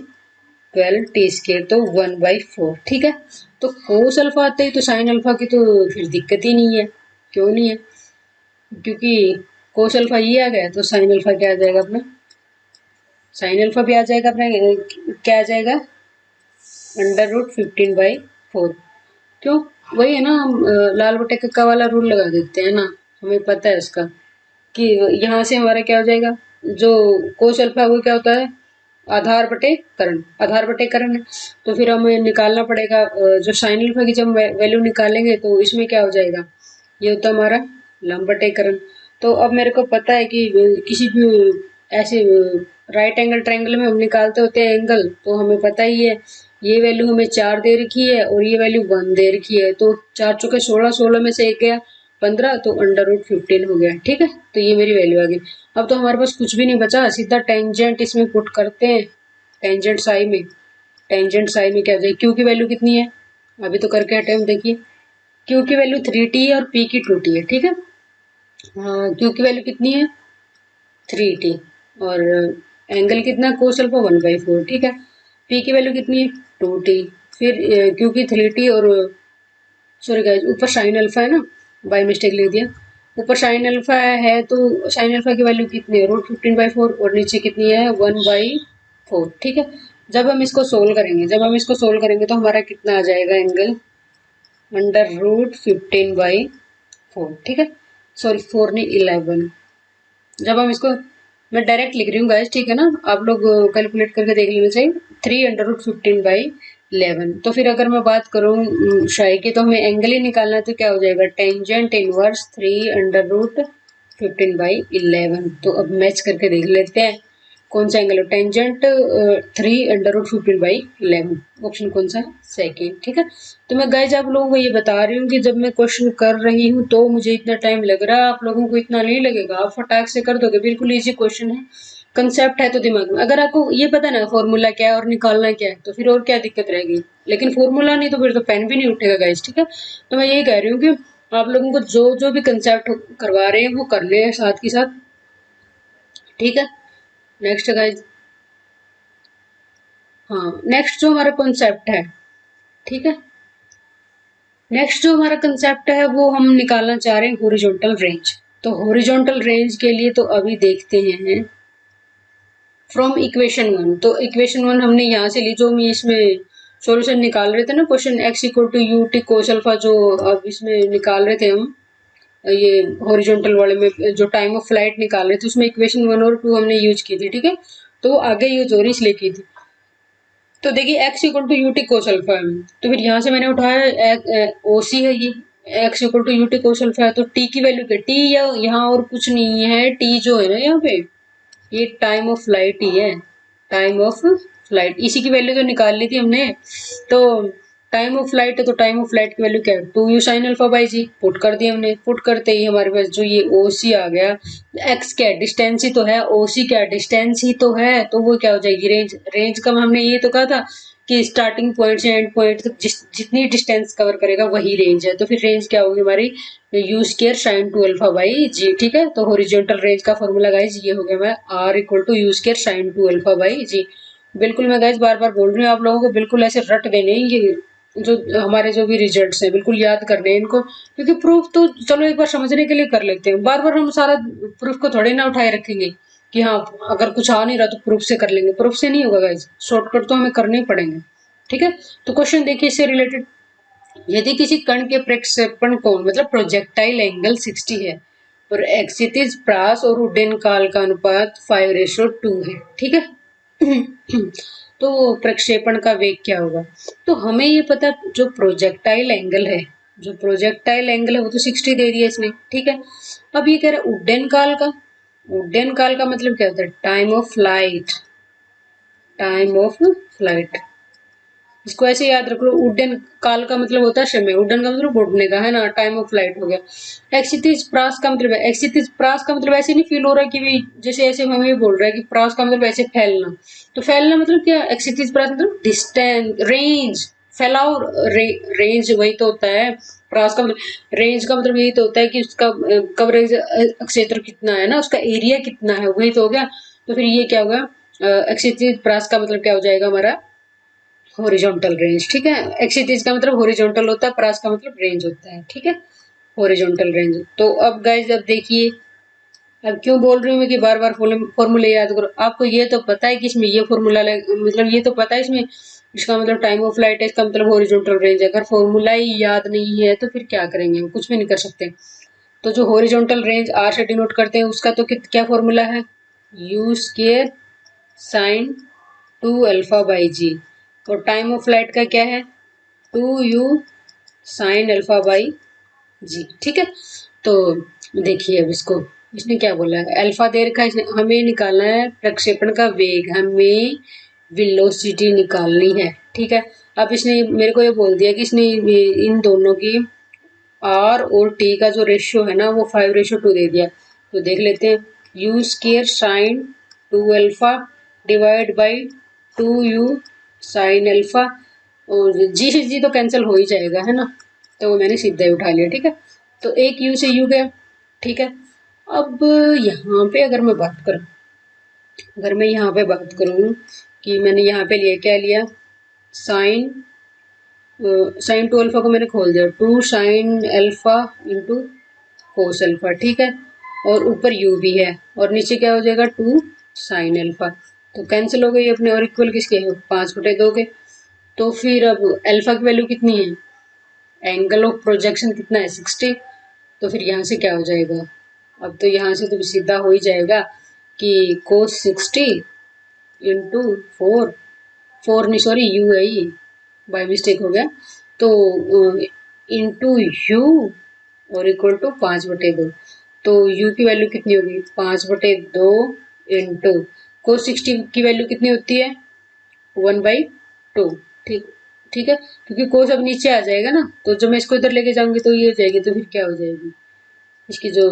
12t square, तो 1/4, ठीक है। तो कोस अल्फा आते ही तो साइन अल्फा की तो फिर दिक्कत ही नहीं है, क्यों नहीं है, क्योंकि कोस अल्फा ये आ गया, तो साइन अल्फा क्या आ जाएगा अपना, साइन अल्फा भी आ जाएगा अपना, क्या आ जाएगा √15/4। क्यों, वही है ना, हम लाल बटे कक्का वाला रूल लगा देते हैं ना, हमें पता है इसका, कि यहाँ से हमारा क्या हो जाएगा, जो कोस अल्फा वो क्या होता है आधार बटे करण, आधार बटे करण है। तो फिर हमें निकालना पड़ेगा जो साइन अल्फा की जब वैल्यू निकालेंगे तो इसमें क्या हो जाएगा, ये होता है हमारा लंब बटे करण। तो अब मेरे को पता है कि किसी भी ऐसे राइट एंगल ट्रायंगल में हम निकालते होते हैं एंगल, तो हमें पता ही है ये वैल्यू हमें 4 दे रखी है और ये वैल्यू 1 दे रखी है। तो 4 चौके 16, 16 में से एक गया 15, तो अंडर रूट 15 हो गया। ठीक है, तो ये मेरी वैल्यू आ गई। अब तो हमारे पास कुछ भी नहीं बचा, सीधा टेंजेंट इसमें पुट करते हैं। टेंजेंट साई में, टेंजेंट साई में क्या जाए, क्यू की वैल्यू कितनी है, अभी तो करके हटे हम, देखिए क्यू की वैल्यू 3t है और पी की 2t है। ठीक है, क्यू की वैल्यू कितनी है 3t, और एंगल कितना कोस अल्फा 1/4। ठीक है, पी की वैल्यू कितनी है 2t, फिर क्यू की 3t, और सॉरी गाइस ऊपर साइन अल्फा है ना, बाय मिस्टेक लिख दिया, ऊपर साइन अल्फा है तो साइन अल्फा की वैल्यू कितनी है √15/4, और नीचे कितनी है 1/4। ठीक है, जब हम इसको सोल्व करेंगे, जब हम इसको सोल्व करेंगे तो हमारा कितना आ जाएगा एंगल, अंडर रूट 15/4। ठीक है, सॉरी 4 नहीं 11। जब हम इसको, मैं डायरेक्ट लिख रही हूँ गाइस, ठीक है ना, आप लोग कैलकुलेट करके देख लेना चाहिए। 3 √15/11। तो फिर अगर मैं बात करूँ शाई की, तो हमें एंगल ही निकालना है, तो क्या हो जाएगा टेंजेंट इनवर्स 3 √15/11। तो अब मैच करके देख लेते हैं कौन सा एंगल है, टेंजेंट 3 √15/11, ऑप्शन कौन सा है, सेकेंड। ठीक है, तो मैं गाइज आप लोगों को ये बता रही हूँ कि जब मैं क्वेश्चन कर रही हूँ तो मुझे इतना टाइम लग रहा है, आप लोगों को इतना नहीं लगेगा, आप फटाक से कर दोगे, बिल्कुल इजी क्वेश्चन है, कंसेप्ट है तो दिमाग में। अगर आपको ये पता ना फॉर्मूला क्या है और निकालना क्या है, तो फिर और क्या दिक्कत रहेगी, लेकिन फॉर्मूला नहीं तो फिर तो पेन भी नहीं उठेगा गाइज। ठीक है, तो मैं यही कह रही हूँ कि आप लोगों को जो जो भी कंसेप्ट करवा रहे हैं वो करने हैं साथ के साथ। ठीक है, नेक्स्ट गाइज, हाँ नेक्स्ट जो हमारा कॉन्सेप्ट है, ठीक है, नेक्स्ट जो हमारा कंसेप्ट है वो हम निकालना चाह रहे हैं हॉरिजॉन्टल रेंज। तो हॉरिजॉन्टल रेंज के लिए तो अभी देखते हैं फ्रॉम इक्वेशन 1। तो इक्वेशन 1 हमने यहाँ से ली, जो हम इसमें सॉल्यूशन निकाल रहे थे ना, question x = ut cos alpha, जो अब इसमें निकाल रहे थे हम, ये हॉरिजॉन्टल वाले में जो टाइम ऑफ फ्लाइट निकाल रहे थे, उसमें इक्वेशन 1 और 2 हमने यूज की थी। ठीक है, तो वो आगे यूज हो रही इसलिए की थी। तो देखिए x = ut cos अल्फा है, तो फिर यहाँ से मैंने उठाया ओसी है ये, x = ut cos अल्फा है, तो t की वैल्यू क्या, t या यहाँ और कुछ नहीं है, t जो है ना यहाँ पे, ये टाइम ऑफ फ्लाइट ही है, टाइम ऑफ फ्लाइट, इसी की वैल्यू तो निकाल ली थी हमने। तो टाइम ऑफ फ्लाइट है, तो टाइम ऑफ फ्लाइट की वैल्यू क्या है 2u sin अल्फा/g, पुट कर दिया हमने, पुट करते ही हमारे पास जो ये ओसी आ गया, एक्स क्या डिस्टेंस ही तो है, ओसी क्या डिस्टेंस ही तो है, तो वो क्या हो जाएगी रेंज। रेंज का हमने ये तो कहा था कि स्टार्टिंग पॉइंट से एंड पॉइंट तक जितनी डिस्टेंस कवर करेगा वही रेंज है, तो फिर रेंज क्या होगी हमारी u² sin 2 अल्फा/g। ठीक है, तो हॉरिजॉन्टल रेंज का फॉर्मूला गाइज ये हो गया, मैं r = u² sin 2 अल्फा/g। बिल्कुल मैं गाइज बार बार बोल रही हूँ आप लोगों को, बिल्कुल ऐसे रट देने ये जो हमारे जो भी रिजल्ट्स हैं, बिल्कुल याद करने हैं इनको, क्योंकि प्रूफ तो चलो एक बार समझने के लिए कर लेते हैं, बार बार हम सारा प्रूफ को थोड़े ना उठाए रखेंगे कि हाँ अगर कुछ आ नहीं रहा तो प्रूफ से कर लेंगे, प्रूफ से नहीं होगा गाइज, शॉर्टकट तो हमें करने ही पड़ेंगे। ठीक है, तो क्वेश्चन देखिए इससे रिलेटेड, यदि किसी कण के प्रक्षेपण कोण मतलब प्रोजेक्टाइल एंगल 60 है और एक्सिस प्रास और उड्डयन काल का अनुपात 5:2 है। ठीक है, तो प्रक्षेपण का वेग क्या होगा, तो हमें ये पता, जो प्रोजेक्टाइल एंगल है, जो प्रोजेक्टाइल एंगल है वो तो 60 दे दिया इसने। ठीक है, अब ये कह रहा है उड्डयन काल का, उड्डयन काल का मतलब क्या होता है time of flight, time of flight, इसको ऐसे याद रख लो। उड्डयन काल का मतलब होता है समय, उड्डयन का मतलब उड़ने का है ना, टाइम ऑफ फ्लाइट हो गया। एक्सिस प्रास का मतलब है, एक्सिस प्रास का मतलब ऐसे नहीं फील हो रहा है कि भाई जैसे ऐसे हमें भी बोल रहा है कि प्रास का मतलब ऐसे फैलना, तो फैलना मतलब क्या, एक्सिस प्रास मतलब डिस्टेंस, रेंज, फैलाव, रेंज वही तो होता है। प्रास का मतलब, रेंज का मतलब यही तो होता है कि उसका कवरेज क्षेत्र कितना है ना, उसका एरिया कितना है, वही तो हो गया। तो फिर ये क्या होगा, एक्सिस प्रास का मतलब क्या हो जाएगा हमारा हॉरिजॉन्टल रेंज। ठीक है, एक्सिस का मतलब हॉरिजॉन्टल होता है, प्रास का मतलब रेंज होता है। ठीक है, हॉरिजॉन्टल रेंज। तो अब गाइज अब देखिए, अब क्यों बोल रही हूँ मैं कि बार बार फॉर्मूले याद करो, आपको ये तो पता है कि इसमें ये फॉर्मूला मतलब ये तो पता है इसमें, इसका मतलब टाइम ऑफ फ्लाइट है, इसका मतलब हॉरिजॉन्टल रेंज है। अगर फॉर्मूला ही याद नहीं है तो फिर क्या करेंगे, हम कुछ भी नहीं कर सकते। तो जो हॉरिजॉन्टल रेंज आर से डिनोट करते हैं उसका तो क्या फॉर्मूला है, u² sin 2α/g। और टाइम ऑफ फ्लाइट का क्या है, 2u साइन अल्फा बाई जी। ठीक है, तो देखिए अब इसने क्या बोला है, अल्फा दे रखा है इसने, हमें निकालना है प्रक्षेपण का वेग, हमें वेलोसिटी निकालनी है। ठीक है, अब इसने मेरे को ये बोल दिया कि इसने इन दोनों की आर और टी का जो रेशियो है ना वो 5:2 दे दिया। तो देख लेते हैं, U square sine 2α divide by 2u sine alpha, और जी से जी तो कैंसिल हो ही जाएगा है ना, तो वो मैंने सीधा ही उठा लिया। ठीक है, तो एक यू से यू गया। ठीक है, अब यहाँ पे अगर मैं बात करूँ, अगर मैं यहाँ पे बात करूँ कि मैंने यहाँ पे लिया, क्या लिया, साइन साइन 2α को मैंने खोल दिया, 2 sign alpha into cos alpha. ठीक है, और ऊपर u भी है और नीचे क्या हो जाएगा, 2 साइन अल्फा, तो कैंसिल हो गई अपने, और इक्वल किसके है, 5/2 के। तो फिर अब अल्फा की वैल्यू कितनी है, एंगल ऑफ प्रोजेक्शन कितना है, 60। तो फिर यहाँ से क्या हो जाएगा, अब तो यहाँ से तो सीधा हो ही जाएगा कि कोस 60 इंटू 4 नहीं सॉरी यू है, ये बाय मिस्टेक हो गया, तो इंटू यू और इक्वल टू 5/2। तो u की वैल्यू कितनी होगी, 5/2 इंटू कोस 60 की वैल्यू कितनी होती है, 1/2। ठीक, ठीक है, क्योंकि कोस अब नीचे आ जाएगा ना, तो जब मैं इसको इधर लेके जाऊंगी तो ये हो जाएगी, तो फिर क्या हो जाएगी, इसकी जो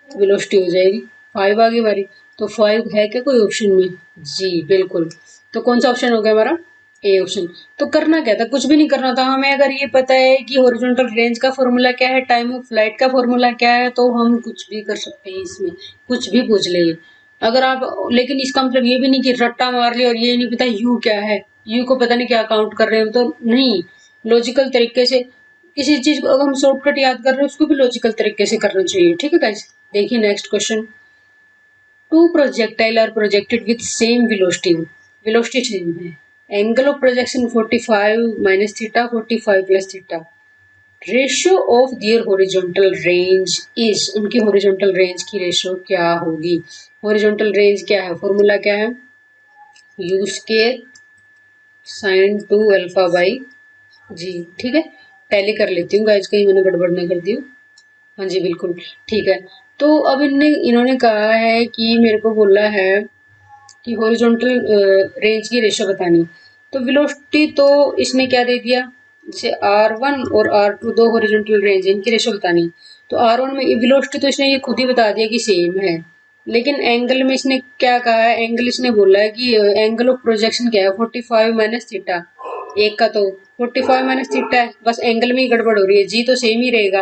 वेलोसिटी हो जाएगी 5 आ गई हमारी। तो 5 है क्या कोई ऑप्शन में, जी बिल्कुल। तो कौन सा ऑप्शन हो गया हमारा, ए ऑप्शन। तो करना क्या था, कुछ भी नहीं करना था हमें, अगर ये पता है कि हॉरिजॉन्टल रेंज का फॉर्मूला क्या है, टाइम ऑफ फ्लाइट का फॉर्मूला क्या है, तो हम कुछ भी कर सकते हैं, इसमें कुछ भी पूछ ले अगर आप, लेकिन इसका मतलब ये भी नहीं कि रट्टा मार लिया और ये नहीं पता यू क्या है, यू को पता नहीं क्या काउंट कर रहे हो, तो नहीं, लॉजिकल तरीके से किसी चीज को अगर हम शॉर्टकट याद कर रहे हैं उसको भी लॉजिकल तरीके से करना चाहिए। ठीक है गाइस, देखिए next question, two projectile are projected with same velocity, velocity same है, angle of projection 45 minus theta 45 plus theta, ratio of their horizontal range is, उनकी हॉरिजॉन्टल रेंज की रेशियो क्या होगी, हॉरिजॉन्टल रेंज क्या है, फॉर्मूला क्या है, यू स्केयर साइन 2α बाई जी। ठीक है, टैली कर लेती हूँ गाइस, कहीं मैंने गड़बड़ नहीं कर दी हूँ। हाँ जी बिल्कुल ठीक है। तो अब इन्होंने कहा है कि मेरे को बोला है कि हॉरिजॉन्टल रेंज की रेशियो बतानी, तो वेलोसिटी तो इसने क्या दे दिया, जैसे R1 और R2 दो हॉरिजॉन्टल रेंज है, इनकी रेशियो बतानी। तो R1 में वेलोसिटी तो इसने ये खुद ही बता दिया कि सेम है, लेकिन एंगल में इसने क्या कहा है, एंगल इसने बोला है कि एंगल ऑफ प्रोजेक्शन क्या है, 45 माइनस थीटा, एक का तो 45 माइनस थीटा है, बस एंगल में ही गड़बड़ हो रही है, जी तो सेम ही रहेगा।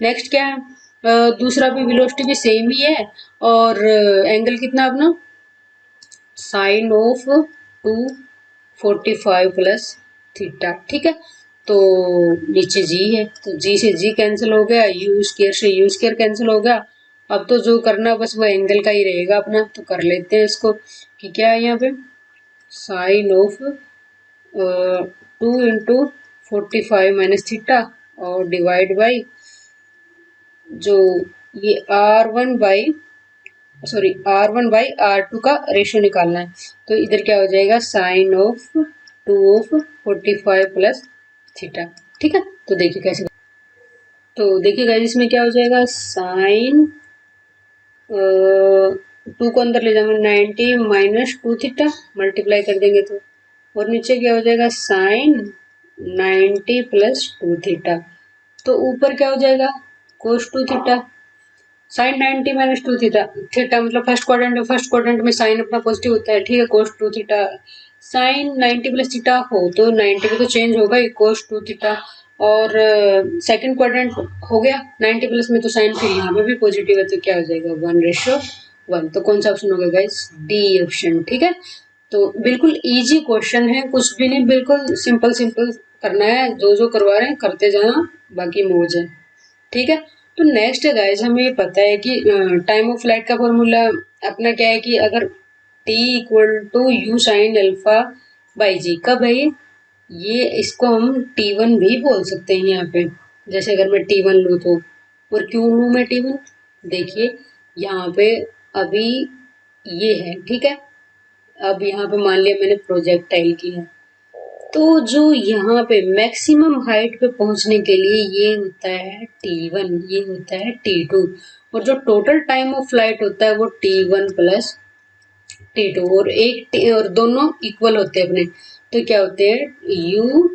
नेक्स्ट क्या है, दूसरा भी वेलोसिटी भी सेम ही है, और एंगल कितना अपना साइन ऑफ 245 प्लस थीटा। ठीक है, तो नीचे जी है, तो जी से जी कैंसिल हो गया, यू स्केयर से यू स्केयर कैंसिल हो गया। अब तो जो करना बस वो एंगल का ही रहेगा अपना, तो कर लेते हैं इसको कि क्या है यहाँ पे, sine of 2 into 45 minus theta और डिवाइड बाई जो ये R1 बाई R2 का रेशियो निकालना है, तो इधर क्या हो जाएगा, sine of 2 of 45 plus theta. ठीक है, तो देखिए कैसे, तो देखिए गाइस इसमें क्या हो जाएगा, साइन 2 को अंदर ले जाएंगे 90 माइनस 2 थीटा, मल्टीप्लाई कर देंगे तो, और नीचे क्या हो जाएगा, साइन 90 प्लस 2 थीटा, तो ऊपर क्या हो जाएगा, cos 2 theta, sine 90 minus 2 theta, theta मतलब फर्स्ट क्वाड्रेंट में साइन अपना पॉजिटिव होता है। ठीक है, cos 2 theta, sine 90 plus theta हो तो 90 पे तो चेंज होगा ही, कोस 2 थीटा, और सेकंड क्वाड्रेंट हो गया 90 प्लस में, तो साइन फिर यहाँ पे भी पॉजिटिव है, तो क्या हो जाएगा 1:1। तो कौन सा ऑप्शन होगा गाइस, डी ऑप्शन। ठीक है, तो बिल्कुल इजी क्वेश्चन है, कुछ भी नहीं, बिल्कुल सिंपल सिंपल करना है, जो जो करवा रहे हैं करते जाना, बाकी मौज है। ठीक है, तो नेक्स्ट है गाइस, हमें ये पता है कि टाइम ऑफ फ्लाइट का फॉर्मूला अपना क्या है कि अगर t equal to you sine alpha by g, कब है ये इसको हम t1 भी बोल सकते हैं यहाँ पे, जैसे अगर मैं t1 लूँ तो, और क्यों लूँ मैं t1, देखिए यहाँ पे अभी ये है, ठीक है, अब यहाँ पे मान लिया मैंने प्रोजेक्टाइल की है, तो जो यहाँ पे मैक्सिमम हाइट पे पहुंचने के लिए ये होता है T1, ये होता है T2, और जो टोटल टाइम ऑफ फ्लाइट होता है वो T1 प्लस T2, और और दोनों इक्वल होते हैं अपने, तो क्या होते हैं U,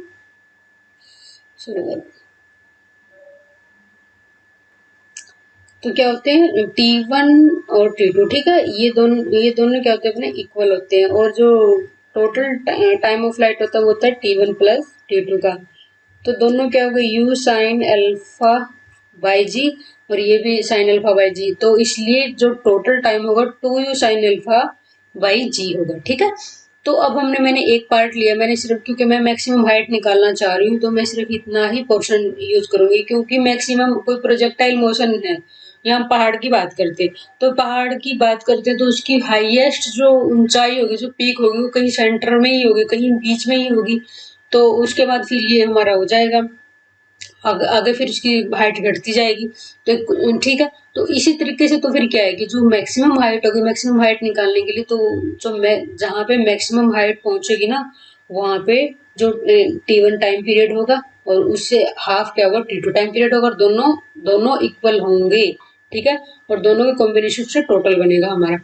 तो क्या होते हैं T1 और T2, ठीक है, ये दोनों क्या होते हैं अपने इक्वल होते हैं, और जो टोटल टाइम ऑफ फ्लाइट होता है वो होता है T1 प्लस T2 का, तो दोनों क्या हो गए U sign alpha by G, और ये भी साइन अल्फा बाई जी, तो इसलिए जो टोटल टाइम होगा 2U sine alpha by G होगा, ठीक है। तो अब मैंने एक पार्ट लिया, मैंने सिर्फ, क्योंकि मैं मैक्सिमम हाइट निकालना चाह रही हूँ तो मैं सिर्फ इतना ही पोर्शन यूज करूंगी, क्योंकि मैक्सिमम कोई प्रोजेक्टाइल मोशन है, यहाँ हम पहाड़ की बात करते, तो पहाड़ की बात करते तो उसकी हाईएस्ट जो ऊंचाई होगी, जो पीक होगी, वो कहीं सेंटर में ही होगी, कहीं बीच में ही होगी, तो उसके बाद फिर ये हमारा हो जाएगा, आगे फिर उसकी हाइट घटती जाएगी, तो ठीक है। तो इसी तरीके से तो फिर क्या है कि जो मैक्सिमम हाइट होगी, मैक्सिमम हाइट निकालने के लिए तो जो मैं जहाँ पे मैक्सिमम हाइट पहुंचेगी ना, वहां पे जो T1 टाइम पीरियड होगा और उससे हाफ क्या होगा T2 टाइम पीरियड होगा, और दोनों दोनों इक्वल होंगे, ठीक है, और दोनों के कॉम्बिनेशन से टोटल बनेगा हमारा।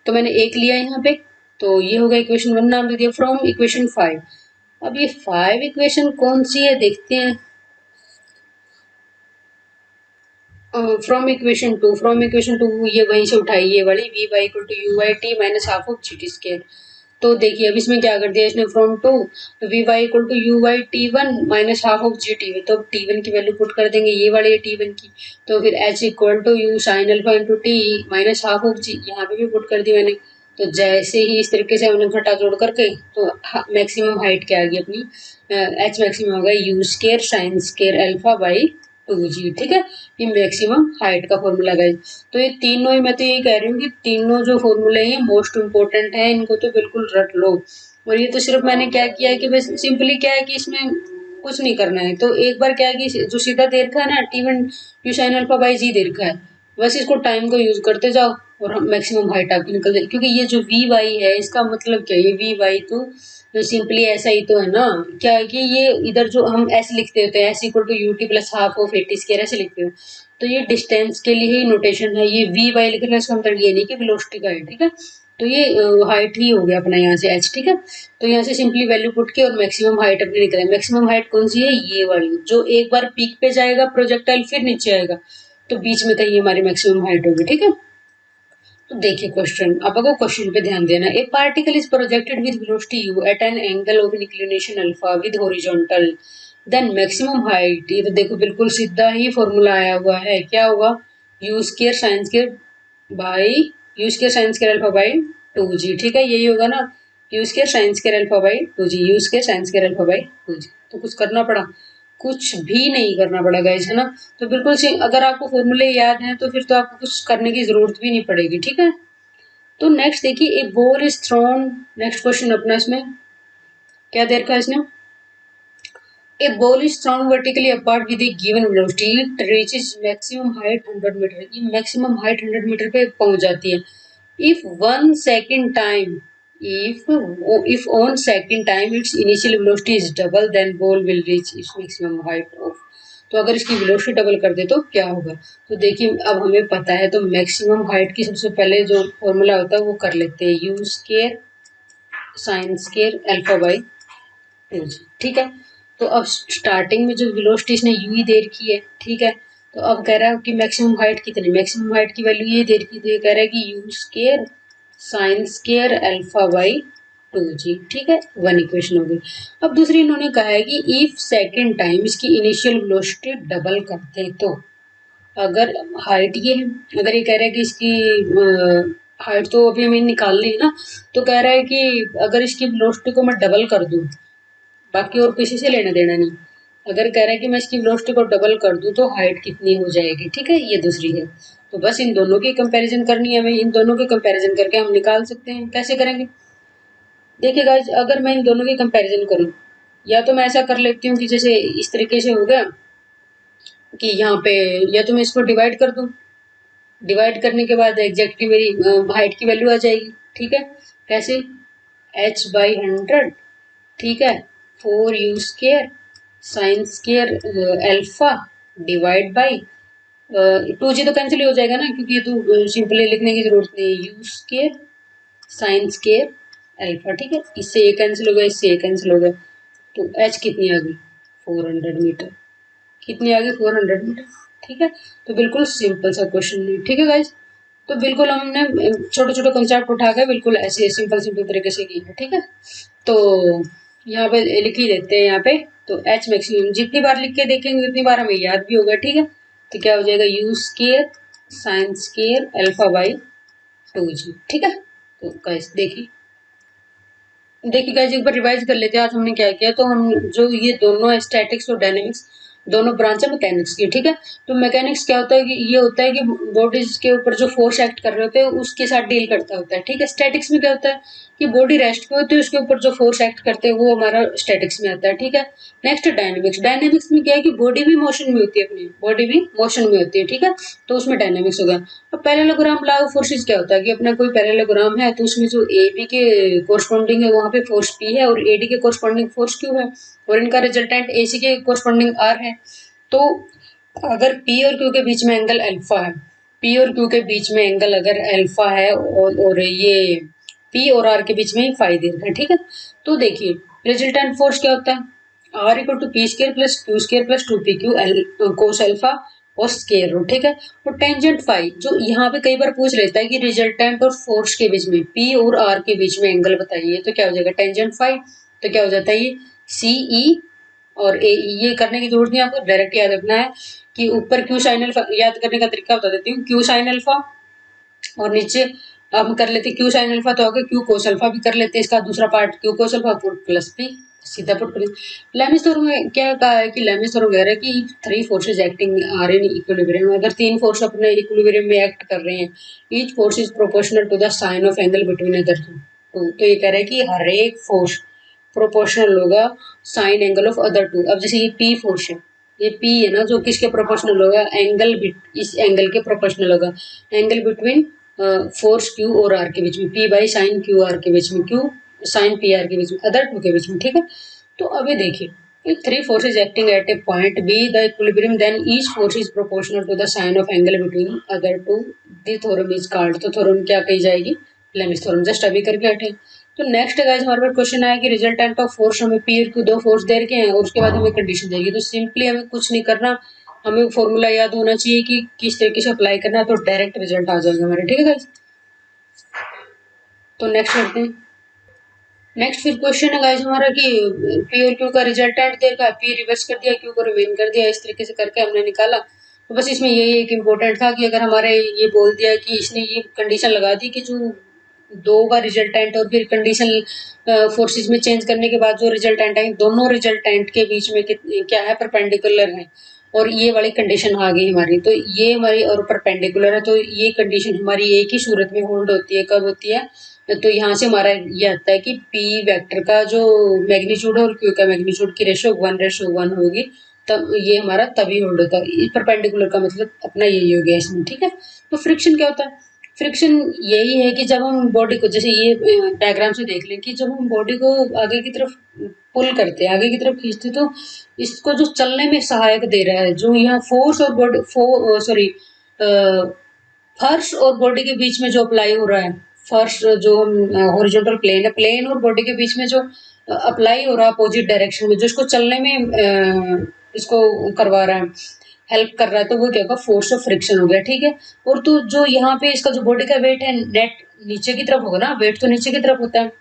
तो मैंने एक लिया यहाँ पे, तो ये होगा इक्वेशन 1, नाम दे दिया फ्रॉम इक्वेशन 5। अब ये 5 इक्वेशन कौन सी है देखते हैं। फ्रॉम इक्वेशन 2 ये वहीं से उठाई, ये वाली V Y equal to U Y T minus half of G T square. तो देखिए अब इसमें क्या कर दिया इसने, फ्रॉम टू, तो V Y equal to U Y T1 minus half of G T, तो अब T1 की वैल्यू पुट कर देंगे, ये वाली है T1 की, तो फिर h equal to you sine alpha into t minus half of g, यहाँ पे भी पुट कर दी मैंने। तो जैसे ही इस तरीके से हमने घटा जोड़ करके, तो मैक्सिमम हाइट क्या आ गई अपनी, एच मैक्सिमम होगा you square sine square alpha by 2G, ठीक है, ये मैक्सिमम हाइट का फॉर्मूला गाइस। तो ये तीनों ही, मैं तो यही कह रही हूँ कि तीनों जो फॉर्मूले हैं मोस्ट इंपोर्टेंट है, इनको तो बिल्कुल रट लो। और ये तो सिर्फ मैंने क्या किया है कि बस सिंपली क्या है कि इसमें कुछ नहीं करना है, तो एक बार क्या है कि जो सीधा दे रखा है ना T1 u sine alpha by g दे रखा है, बस इसको टाइम को यूज करते जाओ और हम मैक्सिमम हाइट आपकी निकल जाए, क्योंकि ये जो वी वाई है इसका मतलब क्या है, ये वी वाई तो सिंपली ऐसा ही तो है ना, क्या है कि ये इधर जो हम ऐसे लिखते होते हैं, S equal to U T plus half of A T square ऐसे लिखते हो, तो ये डिस्टेंस के लिए ही नोटेशन है, ये वी वाई लिखने का इसका मतलब ये नहीं कि वेलोसिटी का है, ठीक है, तो ये हाइट ही हो गया अपना यहाँ से एच, ठीक है। तो यहाँ से सिंपली वैल्यू पुट के और मैक्सिमम हाइट अपनी निकले, मैक्सिमम हाइट कौन सी है, ये वाली, जो एक बार पीक पे जाएगा प्रोजेक्टाइल फिर नीचे आएगा, तो बीच में कहीं हमारी मैक्सिमम हाइट होगी, ठीक है। तो देखिए क्वेश्चन, अब अगर क्वेश्चन पे ध्यान देना, a particle is projected with velocity u at an angle of inclination alpha with horizontal, then maximum height, ये तो देखो बिल्कुल सीधा ही फॉर्मूला आया हुआ है, क्या होगा you square sine square by you square sine square alpha by 2G, ठीक है, यही होगा ना, you square sine square alpha by 2G, you square sine square alpha by 2G। तो कुछ करना पड़ा, कुछ भी नहीं करना पड़ा गाइस, है ना। तो बिल्कुल से अगर आपको फॉर्मूले याद हैं तो फिर तो आपको कुछ करने की जरूरत भी नहीं पड़ेगी, ठीक है। तो नेक्स्ट देखिए, a ball is thrown, next question अपना इसमें क्या दे रखा है इसने, a ball is thrown vertically upward with a given velocity, it reaches maximum height 100 metre, ये मैक्सिमम हाइट 100 मीटर पे पहुंच जाती है। If 1 second time, if on second time its initial velocity is double, then ball will reach its maximum height of, तो अगर इसकी velocity double कर दे तो क्या होगा। तो देखिए अब हमें पता है, तो मैक्सिमम हाइट की सबसे पहले जो फॉर्मूला होता है वो कर लेते हैं, U square sine square alpha by 2G, ठीक है। तो अब स्टार्टिंग में जो वेलोसिटी इसने यू ही दे रखी है, ठीक है, तो अब कह रहा है कि मैक्सिमम हाइट कितनी, मैक्सिमम हाइट की वैल्यू ये दे रखी, तो ये कह रहा है कि you square sine square alpha by 2G, ठीक है, वन इक्वेशन हो गई। अब दूसरी इन्होंने कहा है कि इफ सेकेंड टाइम इसकी इनिशियल वेलोसिटी डबल करते हैं, तो अगर हाइट ये है, अगर ये कह रहा है कि इसकी हाइट तो अभी हमें निकालनी है ना, तो कह रहा है कि अगर इसकी वेलोसिटी को मैं डबल कर दूं, बाकी और किसी से लेना देना नहीं, अगर कह रहा है कि मैं इसकी वेलोसिटी को डबल कर दूं तो हाइट कितनी हो जाएगी, ठीक है, ये दूसरी है। तो बस इन दोनों की कंपैरिजन करनी है हमें, इन दोनों की कंपैरिजन करके हम निकाल सकते हैं, कैसे करेंगे देखिए गाइस, अगर मैं इन दोनों की कंपैरिजन करूं, या तो मैं ऐसा कर लेती हूँ कि जैसे इस तरीके से हो गया कि यहाँ पे, या तो मैं इसको डिवाइड कर दूं, डिवाइड करने के बाद एग्जैक्टली मेरी हाइट की वैल्यू आ जाएगी, ठीक है, कैसे, h/100, ठीक है, 4u² sine square alpha divide by 2g तो कैंसिल हो जाएगा ना, क्योंकि ये तो सिंपली लिखने की जरूरत नहीं है, u² साइन स्केयर अल्फा, ठीक है, इससे ये कैंसिल हो गया, इससे ये कैंसिल हो गया, तो h कितनी आ गई 400 मीटर, कितनी आ गई 400 मीटर, ठीक है। तो बिल्कुल सिंपल सा क्वेश्चन है, ठीक है गाइज। तो बिल्कुल हमने छोटे छोटे कंसेप्ट उठा के बिल्कुल ऐसे सिंपल सिंपल तरीके से की है, ठीक है। तो यहाँ पे लिख ही देते हैं यहाँ पे, तो एच मैक्सिमम जितनी बार लिख के देखेंगे उतनी बार हमें याद भी होगा, ठीक है। तो क्या हो जाएगा u² sine square alpha by 2g, ठीक है। तो गाइस देखिए गाइस एक बार रिवाइज कर लेते हैं आज हमने क्या किया। तो हम जो ये दोनों है स्टैटिक्स और डायनेमिक्स, दोनों ब्रांच है मैकेनिक्स की, ठीक है। तो मैकेनिक्स क्या होता है कि ये होता है कि बॉडीज के ऊपर जो फोर्स एक्ट कर रहे होते हैं उसके साथ डील करता होता है, ठीक है। स्टैटिक्स में क्या होता है कि बॉडी रेस्ट पे होती है, उसके ऊपर जो फोर्स एक्ट करते हैं वो हमारा स्टैटिक्स में आता है, ठीक है। नेक्स्ट डायनेमिक्स, डायनेमिक्स में क्या है कि बॉडी भी मोशन में होती है, अपनी बॉडी भी मोशन में होती है, ठीक है। तो उसमें डायनेमिक्स होगा। अब पैरेललोग्राम लॉ ऑफ फोर्सेस क्या होता है कि अपना कोई पैरेललोग्राम है तो उसमें जो ए बी के कोरस्पॉन्डिंग है वहां पे फोर्स पी है और एडी के कोरस्पॉन्डिंग फोर्स क्यू है, और इनका रिजल्टेंट एसी के कोरस्पॉन्डिंग आर है। तो अगर पी और क्यू के बीच में एंगल अल्फा है, पी और क्यू के बीच में एंगल अगर अल्फा है और ये पी और आर के बीच में फाई दे रखा है, ठीक है। तो देखिए रिजल्टेंट फोर्स क्या होता है R equal to P square plus Q square plus 2pq cos alpha और स्केयर रूट, ठीक है। और टेंजेंट फाई जो यहाँ पे कई बार पूछ लेता है कि रिजल्टेंट और फोर्स के बीच में पी और आर के बीच में एंगल बताइए, तो क्या हो जाएगा टेंजेंट फाई। तो क्या हो जाता है ये सीई और ए, ये करने की जरूरत नहीं, आपको डायरेक्ट याद रखना है कि ऊपर क्यू साइन अल्फा, याद करने का तरीका बता देती हूँ, क्यू साइन अल्फा और नीचे हम कर लेते क्यू साइन अल्फा तो आगे क्यू कोस अल्फा भी कर लेते हैं, इसका दूसरा part Q cos alpha plus P, सीधा पुट कर। लेमिस थ्योरम में क्या कहा है कि लेमिस थ्योरम कह रहा है कि 3 forces acting are in equilibrium, अगर 3 फोर्स अपने इक्विलिब्रियम में एक्ट कर रहे हैं, each force is proportional to the sine of angle between other two. तो ये कह रहा है कि हर एक फोर्स प्रोपोर्शनल होगा sine angle of other two. अब जैसे ये पी फोर्स है, ये पी है ना, जो किसके प्रोपोर्शनल होगा एंगल इस एंगल के प्रोपोर्शनल होगा, एंगल बिटवीन फोर्स क्यू और आर के बीच में, P by sine Q R के बीच में, क्यू साइन पी आर के बीच में, अदर टू के बीच में, ठीक है। तो अभी देखिए if 3 forces acting at a point B the equilibrium then each force is proportional to the sine of angle between other two, the theorem is called। तो थ्योरम क्या कही जाएगी लेमिस थ्योरम, जस्ट अभी करके हटे। तो नेक्स्ट गाइस हमारे पास question आया कि रिजल्टेंट ऑफ फोर्स हमें पी और क्यू दो फोर्स दे रखे हैं और उसके बाद हमें कंडीशन देगी। तो सिंपली हमें कुछ नहीं करना, हमें फॉर्मूला याद होना चाहिए कि किस तरीके से अप्लाई करना है, तो डायरेक्ट रिजल्ट आ जाएगा हमारे, ठीक है गाइस। तो नेक्स्ट करते हैं। नेक्स्ट फिर क्वेश्चन है गाइस हमारा कि पी और क्यू का रिजल्टेंट देगा, पी रिवर्स कर दिया क्यू को रिमेन कर दिया, इस तरीके से करके हमने निकाला। तो बस इसमें यही एक इम्पोर्टेंट था कि अगर हमारे ये बोल दिया कि इसने ये कंडीशन लगा दी कि जो दो का रिजल्टेंट और फिर कंडीशन फोर्सेस में चेंज करने के बाद जो रिजल्टेंट है दोनों रिजल्टेंट के बीच में क्या है परपेंडिकुलर है, और ये वाली कंडीशन आ गई हमारी, तो ये हमारी और परपेंडिकुलर है, तो ये कंडीशन हमारी एक ही सूरत में होल्ड होती है, कब होती है। तो यहाँ से हमारा ये आता है कि पी वेक्टर का जो मैग्नीट्यूड है और क्यू का मैग्नीट्यूड की रेशो 1:1 होगी, तब ये हमारा तभी होल्ड होता है। परपेंडिकुलर का मतलब अपना यही हो गया इसमें, ठीक है। तो फ्रिक्शन क्या होता है, फ्रिक्शन यही है कि जब हम बॉडी को, जैसे ये डायग्राम से देख लें कि जब हम बॉडी को आगे की तरफ पुल करते हैं, आगे की तरफ खींचते, तो इसको जो चलने में सहायक दे रहा है, जो यहाँ फोर्स और बॉडी सॉरी फर्श और बॉडी के बीच में जो अप्लाई हो रहा है, फर्श जो हॉरिजॉन्टल प्लेन है, प्लेन और बॉडी के बीच में जो अप्लाई हो रहा है अपोजिट डायरेक्शन में, जो इसको चलने में इसको करवा रहा है, हेल्प कर रहा है, तो वो क्या होगा फोर्स ऑफ फ्रिक्शन हो गया, ठीक है। और तो जो यहाँ पे इसका जो बॉडी का वेट है नेट नीचे की तरफ होगा ना, वेट तो नीचे की तरफ होता है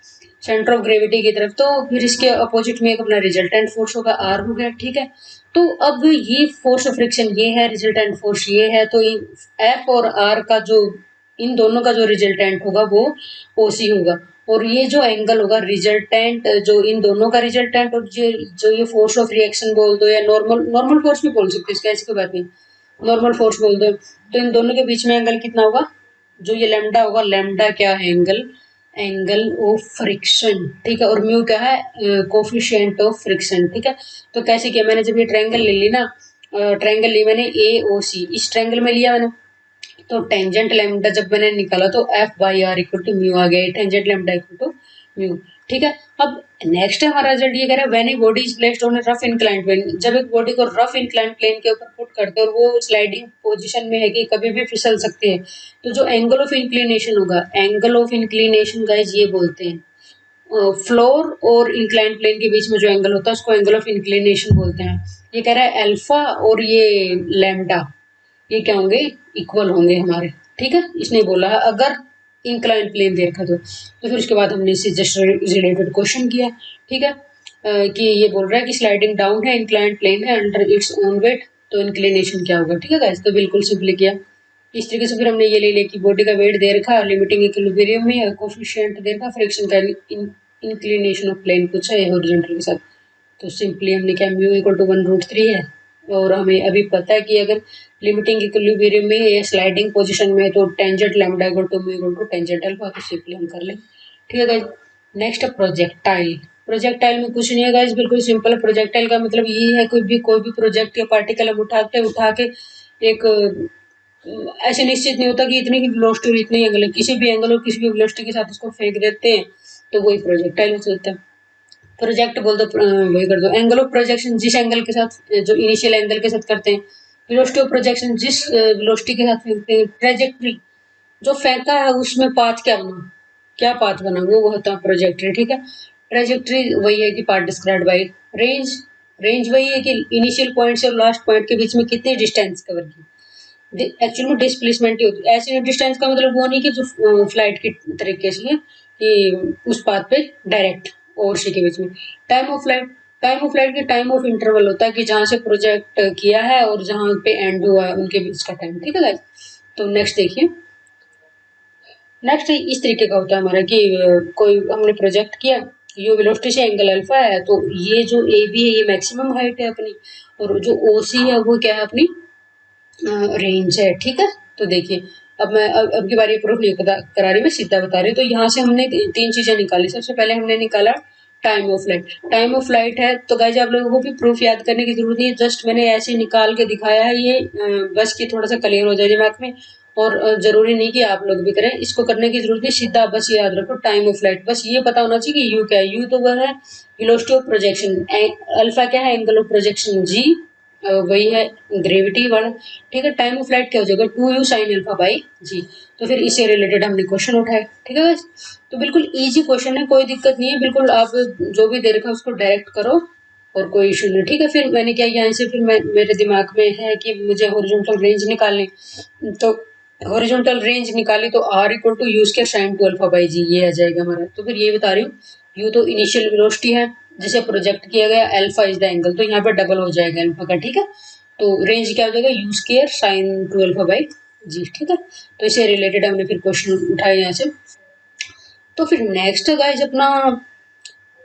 सेंटर ऑफ ग्रेविटी की तरफ, तो फिर इसके अपोजिट में एक अपना रिजल्टेंट फोर्स होगा आर हो गया, ठीक है। तो अब ये फोर्स ऑफ फ्रिक्शन ये है, रिजल्टेंट फोर्स ये है, तो एफ और आर का जो इन दोनों का जो रिजल्टेंट होगा वो ओसी होगा, और ये जो एंगल होगा रिजल्टेंट, जो इन दोनों का रिजल्टेंट और जो ये फोर्स ऑफ रिएक्शन बोल दो या नॉर्मल फोर्स भी बोल सकते हो, इसका ऐसी कोई बात नहीं, नॉर्मल फोर्स बोल दो, तो इन दोनों के बीच में एंगल कितना होगा, जो ये लेमडा होगा, लेमडा क्या है एंगल, एंगल ऑफ फ्रिक्शन, ठीक है। और म्यू क्या है कोफिशिएंट ऑफ फ्रिक्शन, ठीक है। तो कैसे किया मैंने, जब ये ट्रायंगल ले ली ना, ट्रायंगल ली मैंने ए ओ सी, इस ट्रायंगल में लिया मैंने, तो टेंजेंट लैम्डा जब मैंने निकाला तो f by r equal to mu आ गया, tangent lambda equal to mu. ठीक है। अब नेक्स्ट हमारा रिजल्ट ये कह रहा है when a body is placed on rough inclined plane, जब एक बॉडी को रफ इंक्लाइंड प्लेन के ऊपर पुट करते हैं और वो स्लाइडिंग पोजीशन में है कि कभी भी फिसल सकती है, तो जो एंगल ऑफ इंक्लिनेशन होगा, एंगल ऑफ इंक्लिनेशन गाइस ये बोलते हैं फ्लोर और इंक्लाइंड प्लेन के बीच में जो एंगल होता है उसको एंगल ऑफ इंक्लिनेशन बोलते हैं। ये कह रहा है अल्फा और ये लैम्डा ये क्या होंगे, इक्वल होंगे हमारे, ठीक है। इसने बोला अगर इंक्लाइन प्लेन दे रखा तो फिर उसके बाद हमने इससे जस्ट रिलेटेड क्वेश्चन किया, ठीक है। कि ये बोल रहा है कि स्लाइडिंग डाउन है, इंक्लाइन प्लेन है, अंडर इट्स ओन वेट, तो इंक्लिनेशन क्या होगा, ठीक है गाइस। तो बिल्कुल सिंपली किया इस तरीके से। फिर हमने ये ले लिया कि बॉडी का वेट दे रखा, लिमिटिंग इक्विलिब्रियम में, कोफिशिएंट दे रखा, फ्रिक्शन का इंक्लिनेशन ऑफ प्लेन पूछा है हॉरिजॉन्टल के साथ, तो सिंपली हमने क्या म्यू इक्वल टू 1√3 है। और हमें अभी पता है कि अगर लिमिटिंग इक्विलिब्रियम में या स्लाइडिंग पोजीशन में तो tangent lambda equal to mu equal to tangent alpha, तो सिंपली हम कर लें, ठीक है गाइस। Next projectile. प्रोजेक्टाइल में कुछ नहीं है गाइस, बिल्कुल सिंपल है। प्रोजेक्टाइल का मतलब ये है कोई भी प्रोजेक्ट या पार्टिकल हम उठा के एक ऐसे निश्चित नहीं होता कि इतने की वेलोसिटी और इतने एंगल, किसी भी एंगल और किसी भी वेलोसिटी के साथ उसको फेंक देते हैं तो वही प्रोजेक्टाइल हो सकता है। प्रोजेक्ट बोल दो, वही कर दो। एंगल ऑफ प्रोजेक्शन जिस एंगल के साथ, जो इनिशियल एंगल के साथ करते हैं। वेलोसिटी ऑफ प्रोजेक्शन जिस वेलोसिटी के साथ फेंकते हैं। ट्रेजेक्ट्री जो फेंका है उसमें पाथ क्या बना, क्या पाथ बना वो होता है प्रोजेक्ट्री, ठीक है। ट्रेजेक्ट्री वही है कि path described bye range. Range वही है कि इनिशियल पॉइंट से लास्ट पॉइंट के बीच में कितनी डिस्टेंस कवर की, एक्चुअल में डिस्प्लेसमेंट ही होती है। ऐसे डिस्टेंस का मतलब वो नहीं कि जो फ्लाइट की तरीके से है कि उस पाथ पे डायरेक्ट और सी के बीच में। Time of flight, time of flight के टाइम ऑफ इंटरवल होता है कि जहाँ से प्रोजेक्ट किया है और जहाँ पे एंड हुआ है उनके बीच का टाइम, ठीक है गाइस। तो नेक्स्ट देखिए, नेक्स्ट इस तरीके का होता है हमारा कि कोई हमने प्रोजेक्ट किया, ये वेलोसिटी से एंगल अल्फा है, तो ये जो ए बी है ये मैक्सिमम हाइट है अपनी, और जो ओ सी है वो क्या है अपनी रेंज है, ठीक है। तो देखिए अब मैं अब की बार ये प्रूफ नहीं करा रही, मैं सीधा बता रही हूँ। तो यहाँ से हमने तीन चीजें निकाली। सबसे पहले हमने निकाला time of flight. Time of flight है तो गाइस आप लोगों को भी प्रूफ याद करने की जरूरत नहीं है, जस्ट मैंने ऐसे निकाल के दिखाया है ये बस कि थोड़ा सा क्लियर हो जाए दिमाग में। और जरूरी नहीं कि आप लोग भी करें, इसको करने की जरूरत नहीं, सीधा बस याद रखो टाइम ऑफ फ्लाइट। बस ये पता होना चाहिए कि यू क्या है। यू तो वह है वेलोसिटी ऑफ प्रोजेक्शन, अल्फा क्या है एंगल ऑफ प्रोजेक्शन, जी वही है ग्रेविटी वाला, ठीक है। टाइम ऑफ फ्लाइट क्या हो जाएगा 2u sine alpha by G. तो फिर इससे रिलेटेड हमने क्वेश्चन उठाए, ठीक है। तो बिल्कुल इजी क्वेश्चन है, कोई दिक्कत नहीं है, बिल्कुल आप जो भी दे रखा है उसको डायरेक्ट करो और कोई इशू नहीं, ठीक है। फिर मैंने क्या किया, यहाँ से फिर मेरे दिमाग में है कि मुझे हॉरिजॉन्टल रेंज निकालनी, तो हॉरिजॉन्टल रेंज निकाली तो r equal to u square sine 2 alpha by g ये आ जाएगा हमारा। तो फिर ये बता रही हूँ, यू तो इनिशियल वेलोसिटी है जिसे प्रोजेक्ट किया गया, अल्फा इज द एंगल, तो यहाँ पे डबल हो जाएगा अल्फा का, ठीक है। तो रेंज क्या हो जाएगा u square sine 2 alpha by जी, ठीक है। तो इससे रिलेटेड हमने फिर क्वेश्चन उठाए यहाँ से। तो फिर नेक्स्ट गाइस अपना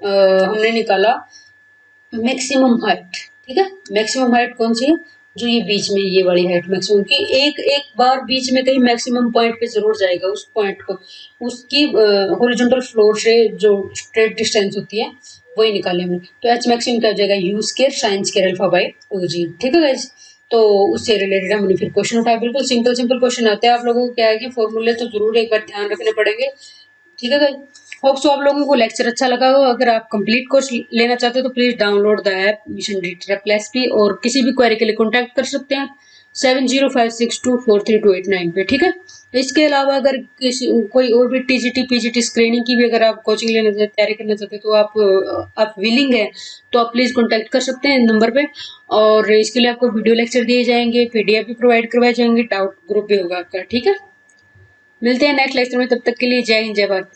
हमने निकाला मैक्सिमम हाइट, ठीक है। मैक्सिमम हाइट कौन सी है, जो ये बीच में ये वाली हाइट मैक्सिमम की, एक एक बार बीच में कहीं मैक्सिमम पॉइंट पे जरूर जाएगा, उस पॉइंट को उसकी हॉरिजॉन्टल फ्लोर से जो स्ट्रेट डिस्टेंस होती है वही निकाले हमने। तो एच मैक्सिमम क्या हो जाएगा u square sine square alpha by 2g, ठीक है गाइस। तो उससे रिलेटेड हमने फिर क्वेश्चन उठाया, बिल्कुल सिंपल सिंपल क्वेश्चन आते हैं। आप लोगों को क्या है कि फॉर्मूले तो जरूर एक बार ध्यान रखने पड़ेंगे, ठीक है गाइस। होप सो आप लोगों को लेक्चर अच्छा लगा हो। अगर आप कंप्लीट कोर्स लेना चाहते हो तो please download the app mission DTRPL और किसी भी क्वेरी के लिए कॉन्टैक्ट कर सकते हैं 7056243289 पे, ठीक है। इसके अलावा अगर किसी कोई और भी TGT PGT स्क्रीनिंग की भी अगर आप कोचिंग लेना चाहते तैयारी करना चाहते हैं तो आप विलिंग है तो आप प्लीज कॉन्टैक्ट कर सकते हैं नंबर पे। और इसके लिए आपको वीडियो लेक्चर दिए जाएंगे, PDF भी प्रोवाइड करवाए जाएंगे, डाउट ग्रुप भी होगा आपका, ठीक है। मिलते हैं नेक्स्ट लेक्चर में, तब तक के लिए जय हिंद जय भारत।